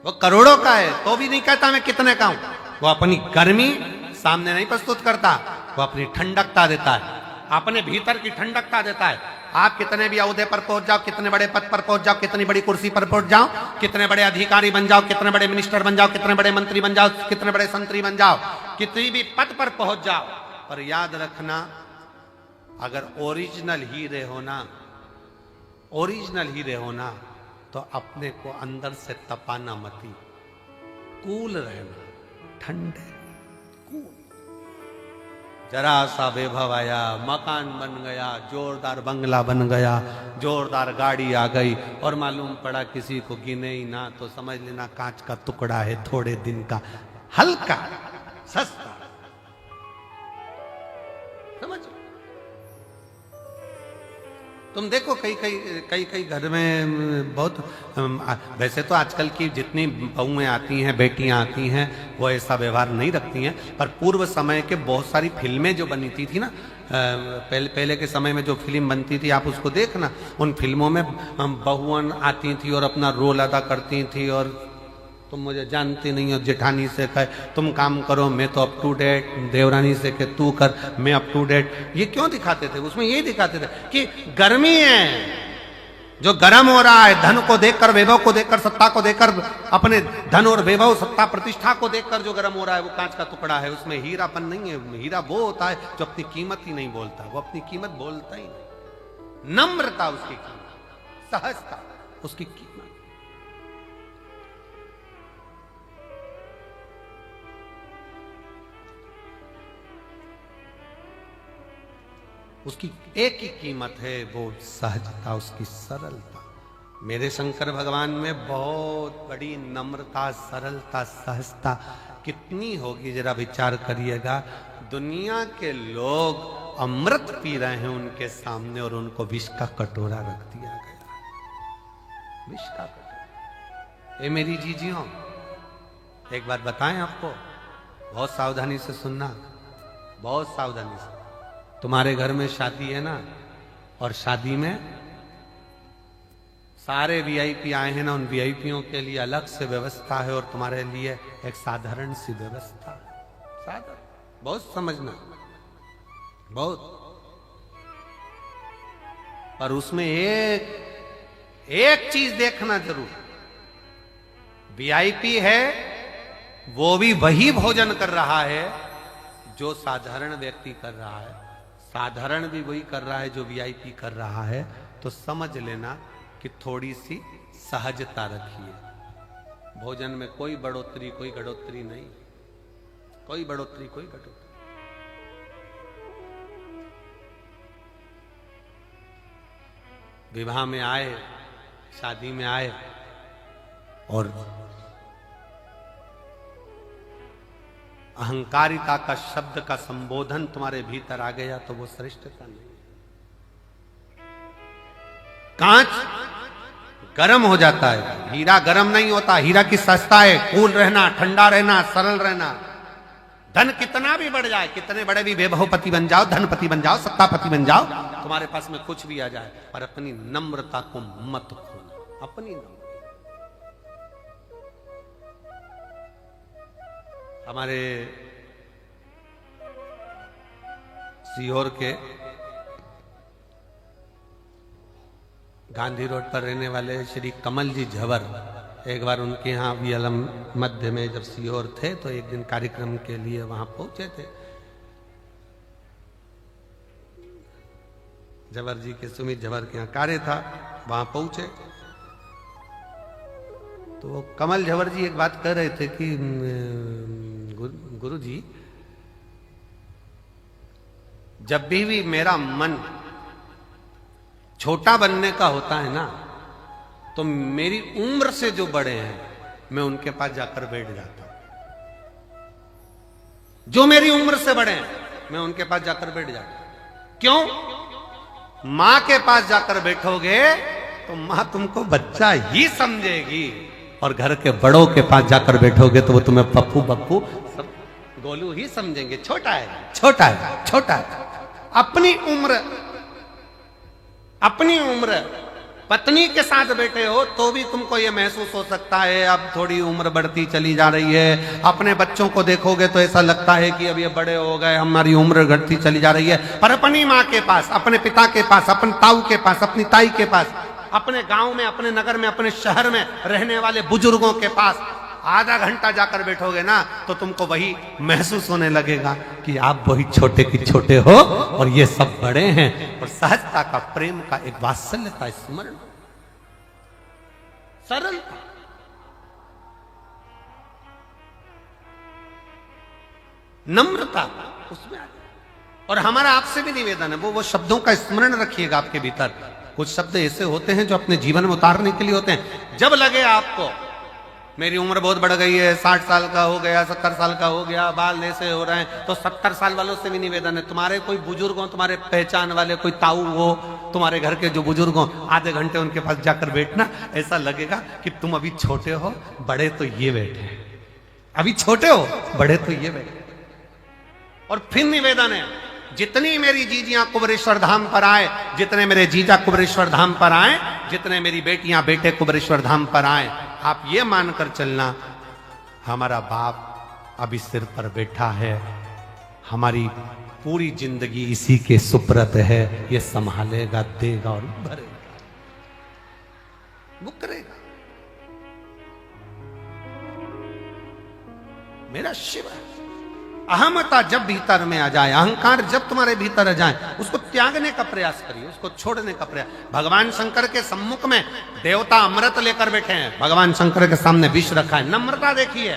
S1: वो करोड़ों का है तो भी नहीं कहता मैं कितने का हूं। वो अपनी गर्मी सामने नहीं प्रस्तुत करता, वो अपनी ठंडकता देता है, अपने भीतर की ठंडकता देता है। आप कितने भी ओहदे पर पहुंच जाओ, कितने बड़े पद पर पहुंच जाओ, कितनी बड़ी कुर्सी पर पहुंच जाओ, कितने बड़े अधिकारी बन जाओ, कितने बड़े मिनिस्टर बन जाओ, कितने बड़े मंत्री बन जाओ, कितने बड़े संतरी बन जाओ, कितनी भी पद पर पहुंच जाओ, पर याद रखना अगर ओरिजिनल हीरे होना, ओरिजिनल हीरे होना तो अपने को अंदर से तपाना मती, कूल रहना, ठंडे कूल। जरा सा वैभव आया, मकान बन गया, जोरदार बंगला बन गया, जोरदार गाड़ी आ गई और मालूम पड़ा किसी को गिने ही ना तो समझ लेना कांच का टुकड़ा है, थोड़े दिन का, हल्का सस्ता। समझ तुम देखो कई घर में बहुत वैसे तो आजकल की जितनी बहुएं आती हैं, बेटियां आती हैं, वो ऐसा व्यवहार नहीं रखती हैं, पर पूर्व समय के बहुत सारी फिल्में जो बनती थी ना, पहले के समय में जो फिल्म बनती थी आप उसको देखना, उन फिल्मों में बहुआं आती थी और अपना रोल अदा करती थी, और तुम मुझे जानती नहीं हो, जेठानी से कहे तुम काम करो मैं तो अप टू डेट, देवरानी से कहे तू कर मैं अप टू डेट। ये क्यों दिखाते थे? उसमें यही दिखाते थे कि गर्मी है, जो गर्म हो रहा है, धन को देखकर, वैभव को देखकर, सत्ता को देखकर, अपने धन और वैभव, सत्ता, प्रतिष्ठा को देखकर जो गर्म हो रहा है वो कांच का टुकड़ा है, उसमें हीरापन नहीं है। हीरा वो होता है जो अपनी कीमत ही नहीं बोलता, वो अपनी कीमत बोलता ही नहीं। नम्रता उसकी कीमत, सहजता उसकी कीमत। उसकी एक ही कीमत है, वो सहजता, उसकी सरलता। मेरे शंकर भगवान में बहुत बड़ी नम्रता, सरलता, सहजता कितनी होगी, जरा विचार करिएगा। दुनिया के लोग अमृत पी रहे हैं उनके सामने और उनको विष का कटोरा रख दिया गया, विष का कटोरा। ये मेरी जीजियों, एक बात बताएं आपको, बहुत सावधानी से सुनना, बहुत सावधानी से। तुम्हारे घर में शादी है ना, और शादी में सारे वीआईपी आए हैं ना, उन वीआईपीओं के लिए अलग से व्यवस्था है और तुम्हारे लिए एक साधारण सी व्यवस्था है। साधारण, बहुत समझना, बहुत। पर उसमें एक चीज देखना जरूर, वीआईपी है वो भी वही भोजन कर रहा है जो साधारण व्यक्ति कर रहा है, साधारण भी वही कर रहा है जो वीआईपी कर रहा है। तो समझ लेना कि थोड़ी सी सहजता रखिए। भोजन में कोई बढ़ोतरी, कोई घटोतरी नहीं, कोई बढ़ोतरी, कोई घटोतरी। विवाह में आए, शादी में आए और अहंकारिता का शब्द का संबोधन तुम्हारे भीतर आ गया तो वो श्रेष्ठता नहीं। कांच गर्म हो जाता है, हीरा गर्म नहीं होता। हीरा की सस्ता है, कूल रहना, ठंडा रहना, सरल रहना। धन कितना भी बढ़ जाए, कितने बड़े भी वैभवपति बन जाओ, धनपति बन जाओ, सत्तापति बन जाओ, तुम्हारे पास में कुछ भी आ जाए, पर अपनी नम्रता को मत खोना, अपनी नम्रता। हमारे सीहोर के गांधी रोड पर रहने वाले श्री कमल जी झवर, एक बार उनके यहाँ वियलम मध्य में जब सीहोर थे तो एक दिन कार्यक्रम के लिए वहां पहुंचे थे। झवर जी के, सुमित झवर के यहाँ कार्य था, वहां पहुंचे तो कमल झवर जी एक बात कह रहे थे कि गुरु जी, जब भी मेरा मन छोटा बनने का होता है ना, तो मेरी उम्र से जो बड़े हैं मैं उनके पास जाकर बैठ जाता हूं। जो मेरी उम्र से बड़े हैं मैं उनके पास जाकर बैठ जाता हूं। क्यों? मां के पास जाकर बैठोगे तो मां तुमको बच्चा ही समझेगी, और घर के बड़ों के पास जाकर बैठोगे तो वो तुम्हें पप्पू बप्पू सब गोलू ही समझेंगे। छोटा है, छोटा है, छोटा है। अपनी उम्र पत्नी के साथ बैठे हो तो भी तुमको ये महसूस हो सकता है अब थोड़ी उम्र बढ़ती चली जा रही है। अपने बच्चों को देखोगे तो ऐसा लगता है कि अब ये बड़े हो गए, हमारी उम्र घटती चली जा रही है। पर अपनी माँ के पास, अपने पिता के पास, अपने ताऊ के पास, अपनी ताई के पास, अपने गांव में, अपने नगर में, अपने शहर में रहने वाले बुजुर्गों के पास आधा घंटा जाकर बैठोगे ना तो तुमको वही महसूस होने लगेगा कि आप वही छोटे की छोटे हो और ये सब बड़े हैं। और सहजता का, प्रेम का, एक वात्सल्य का स्मरण, सरलता, नम्रता उसमें आ जाए। और हमारा आपसे भी निवेदन है, वो शब्दों का स्मरण रखिएगा आपके भीतर। कुछ शब्द ऐसे होते हैं जो अपने जीवन में उतारने के लिए होते हैं। जब लगे आपको मेरी उम्र बहुत बढ़ गई है, 60 साल का हो गया, 70 साल का हो गया, बाल ऐसे हो रहे हैं। तो 70 साल वालों से भी निवेदन है, तुम्हारे कोई बुजुर्ग हो, तुम्हारे पहचान वाले कोई ताऊ हो, तुम्हारे घर के जो बुजुर्ग हो, आधे घंटे उनके पास जाकर बैठना। ऐसा लगेगा कि तुम अभी छोटे हो, बड़े तो ये बैठे, अभी छोटे हो, बड़े तो ये बैठे। और फिर निवेदन है, जितनी मेरी जीजियां कुबरेश्वर धाम पर आए, जितने मेरे जीजा कुबरेश्वर धाम पर आए, जितने मेरी बेटियां बेटे कुबरेश्वर धाम पर आए, आप ये मानकर चलना, हमारा बाप अभी सिर पर बैठा है, हमारी पूरी जिंदगी इसी के सुप्रत है, ये संभालेगा, देगा और भरेगा, वो करेगा। मेरा शिव है। अहमता जब भीतर में आ जाए, अहंकार जब तुम्हारे भीतर आ जाए, उसको त्यागने का प्रयास करिए, उसको छोड़ने का प्रयास। भगवान शंकर के सम्मुख में देवता अमृत लेकर बैठे हैं, भगवान शंकर के सामने विष रखा है, नम्रता देखिए।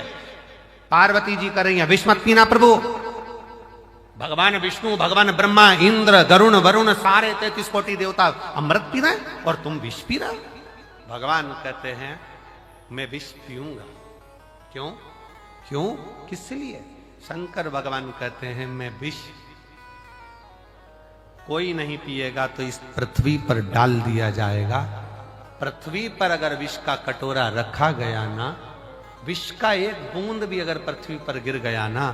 S1: पार्वती जी कर रही है, विष मत पीना प्रभु। भगवान विष्णु, भगवान ब्रह्मा, इंद्र, गरुण, वरुण, सारे 33 कोटि देवता अमृत पी रहे हैं और तुम विष पी रहे हो। भगवान कहते हैं मैं विष पीऊंगा। क्यों? क्यों? किस लिए? शंकर भगवान कहते हैं मैं विष कोई नहीं पिएगा तो इस पृथ्वी पर डाल दिया जाएगा। पृथ्वी पर अगर विष का कटोरा रखा गया ना, विष का एक बूंद भी अगर पृथ्वी पर गिर गया ना,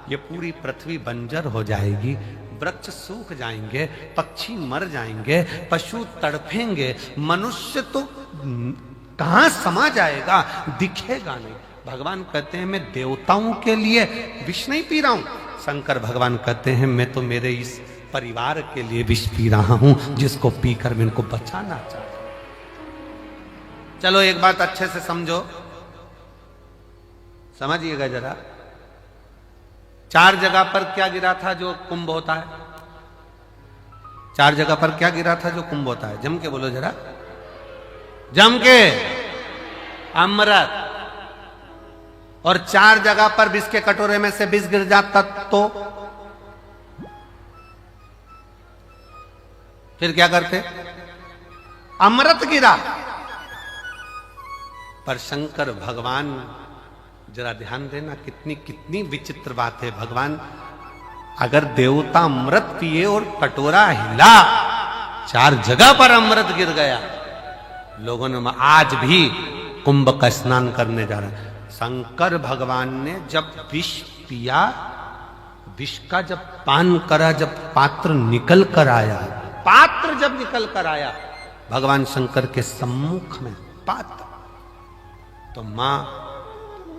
S1: ये पूरी पृथ्वी बंजर हो जाएगी, वृक्ष सूख जाएंगे, पक्षी मर जाएंगे, पशु तड़फेंगे, मनुष्य तो कहां समा जाएगा, दिखेगा नहीं। भगवान कहते हैं मैं देवताओं के लिए विष नहीं पी रहा हूं। शंकर भगवान कहते हैं मैं तो मेरे इस परिवार के लिए विष पी रहा हूं, जिसको पीकर मैं इनको बचाना चाहता हूं। चलो एक बात अच्छे से समझो, समझिएगा जरा। 4 जगह पर क्या गिरा था जो कुंभ होता है? 4 जगह पर क्या गिरा था जो कुंभ होता है? जम के बोलो जरा, जम के। अमृत। और 4 जगह पर विष के कटोरे में से विष गिर जाता तो फिर क्या करते? अमृत गिरा। पर शंकर भगवान, जरा ध्यान देना, कितनी कितनी विचित्र बात है। भगवान अगर देवता अमृत पिए और कटोरा हिला, 4 जगह पर अमृत गिर गया, लोगों ने आज भी कुंभ का स्नान करने जा रहे हैं। शंकर भगवान ने जब विष पिया, विष का जब पान करा, जब पात्र निकल कर आया, पात्र जब निकल कर आया भगवान शंकर के सम्मुख में पात्र, तो मां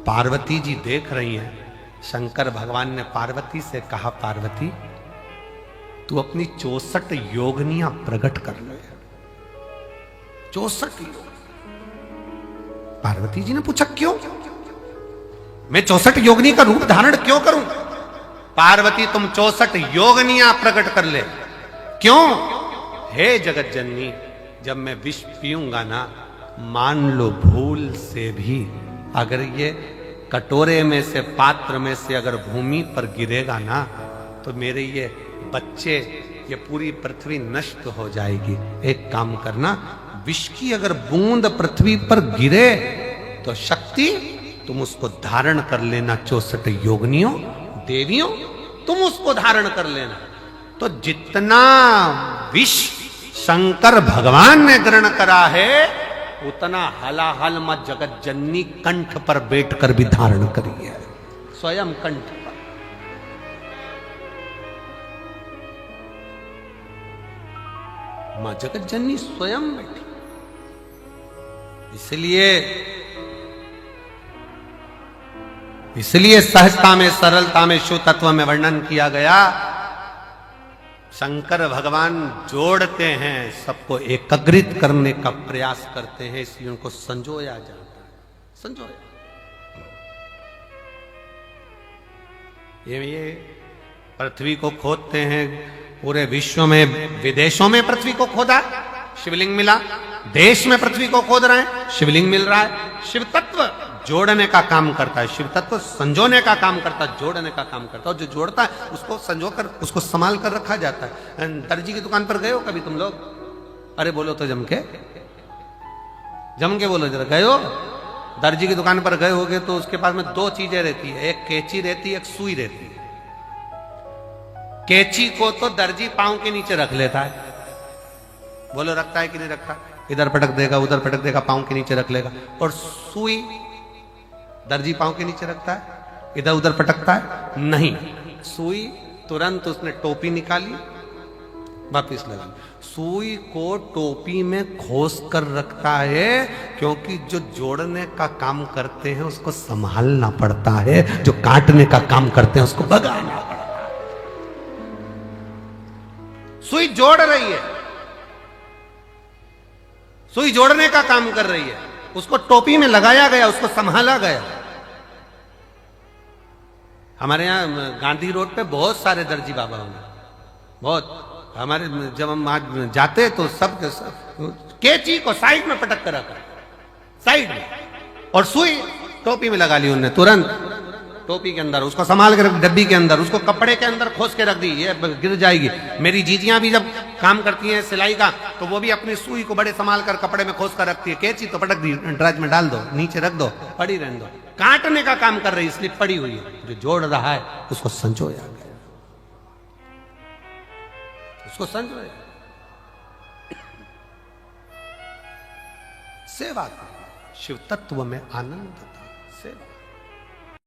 S1: पार्वती जी देख रही हैं। शंकर भगवान ने पार्वती से कहा, पार्वती तू अपनी 64 योगनियां प्रकट कर ले। 64 योग। पार्वती जी ने पूछा क्यों? मैं 64 योगनी का रूप धारण क्यों करूं? पार्वती तुम 64 योगनियां प्रकट कर ले। क्यों? हे जगत जननी, जब मैं विष पीऊंगा ना, मान लो भूल से भी अगर ये कटोरे में से, पात्र में से अगर भूमि पर गिरेगा ना, तो मेरे ये बच्चे, ये पूरी पृथ्वी नष्ट हो जाएगी। एक काम करना, विष की अगर बूंद पृथ्वी पर गिरे तो शक्ति तुम उसको धारण कर लेना। 64 योगनियों, देवियों, तुम उसको धारण कर लेना। तो जितना विष शंकर भगवान ने ग्रहण करा है, उतना हलाहल मत जगत जननी कंठ पर बैठकर भी धारण करी है, स्वयं कंठ पर। मां जगत जननी स्वयं बैठी। इसलिए सहजता में, सरलता में, शुद्ध तत्व में वर्णन किया गया। शंकर भगवान जोड़ते हैं, सबको एकत्रित करने का प्रयास करते हैं, इसलिए उनको संजोया जाता है। संजोया। ये पृथ्वी को खोदते हैं, पूरे विश्व में, विदेशों में पृथ्वी को खोदा, शिवलिंग मिला। देश में पृथ्वी को खोद रहे हैं, शिवलिंग मिल रहा है। शिव तत्व जोड़ने का काम करता है, शिव तत्व संजोने का काम करता है, जोड़ने का काम करता है। और जो जोड़ता है उसको संजोकर, उसको संभाल कर रखा जाता है। दर्जी की दुकान पर गए हो कभी तुम लोग? अरे बोलो तो जम के, जम के बोलो जरा, गए हो? दर्जी की दुकान पर गए होगे तो उसके पास में दो चीजें रहती है, एक कैंची रहती है, एक सुई रहती है। कैंची को तो दर्जी पांव के नीचे रख लेता है, बोलो रखता है कि नहीं रखता? इधर पटक देगा, उधर पटक देगा, पांव के नीचे रख लेगा। और सुई दर्जी पांव के नीचे रखता है, इधर उधर पटकता है नहीं। सुई तुरंत उसने टोपी निकाली, वापिस लगा। सुई को टोपी में खोस कर रखता है, क्योंकि जो जोड़ने का काम करते हैं उसको संभालना पड़ता है, जो काटने का काम करते हैं उसको भगाना पड़ता है। सुई जोड़ रही है, सुई जोड़ने का काम कर रही है, उसको टोपी में लगाया गया, उसको संभाला गया। हमारे यहां गांधी रोड पे बहुत सारे दर्जी बाबा होंगे, बहुत। हमारे जब हम आज जाते तो सब के सब कैंची को साइड में पटक कर रखा, साइड में, और सुई टोपी में लगा ली उन्होंने तुरंत, टोपी के अंदर उसको संभाल के रख, डब्बी के अंदर उसको कपड़े के अंदर खोस के रख दी, ये गिर जाएगी। मेरी जीजियां भी जब काम करती हैं सिलाई का तो वो भी अपनी सुई को बड़े संभाल कर कपड़े में खोस कर रखती है। कैंची तो पटक दी, ड्रज में डाल दो, नीचे रख दो, पड़ी रहने दो। काटने का काम कर रही इसलिए पड़ी हुई है, जो जोड़ रहा है उसको संजोया गया, उसको संजोया। सेवा शिव तत्व में आनंद था, सेवा।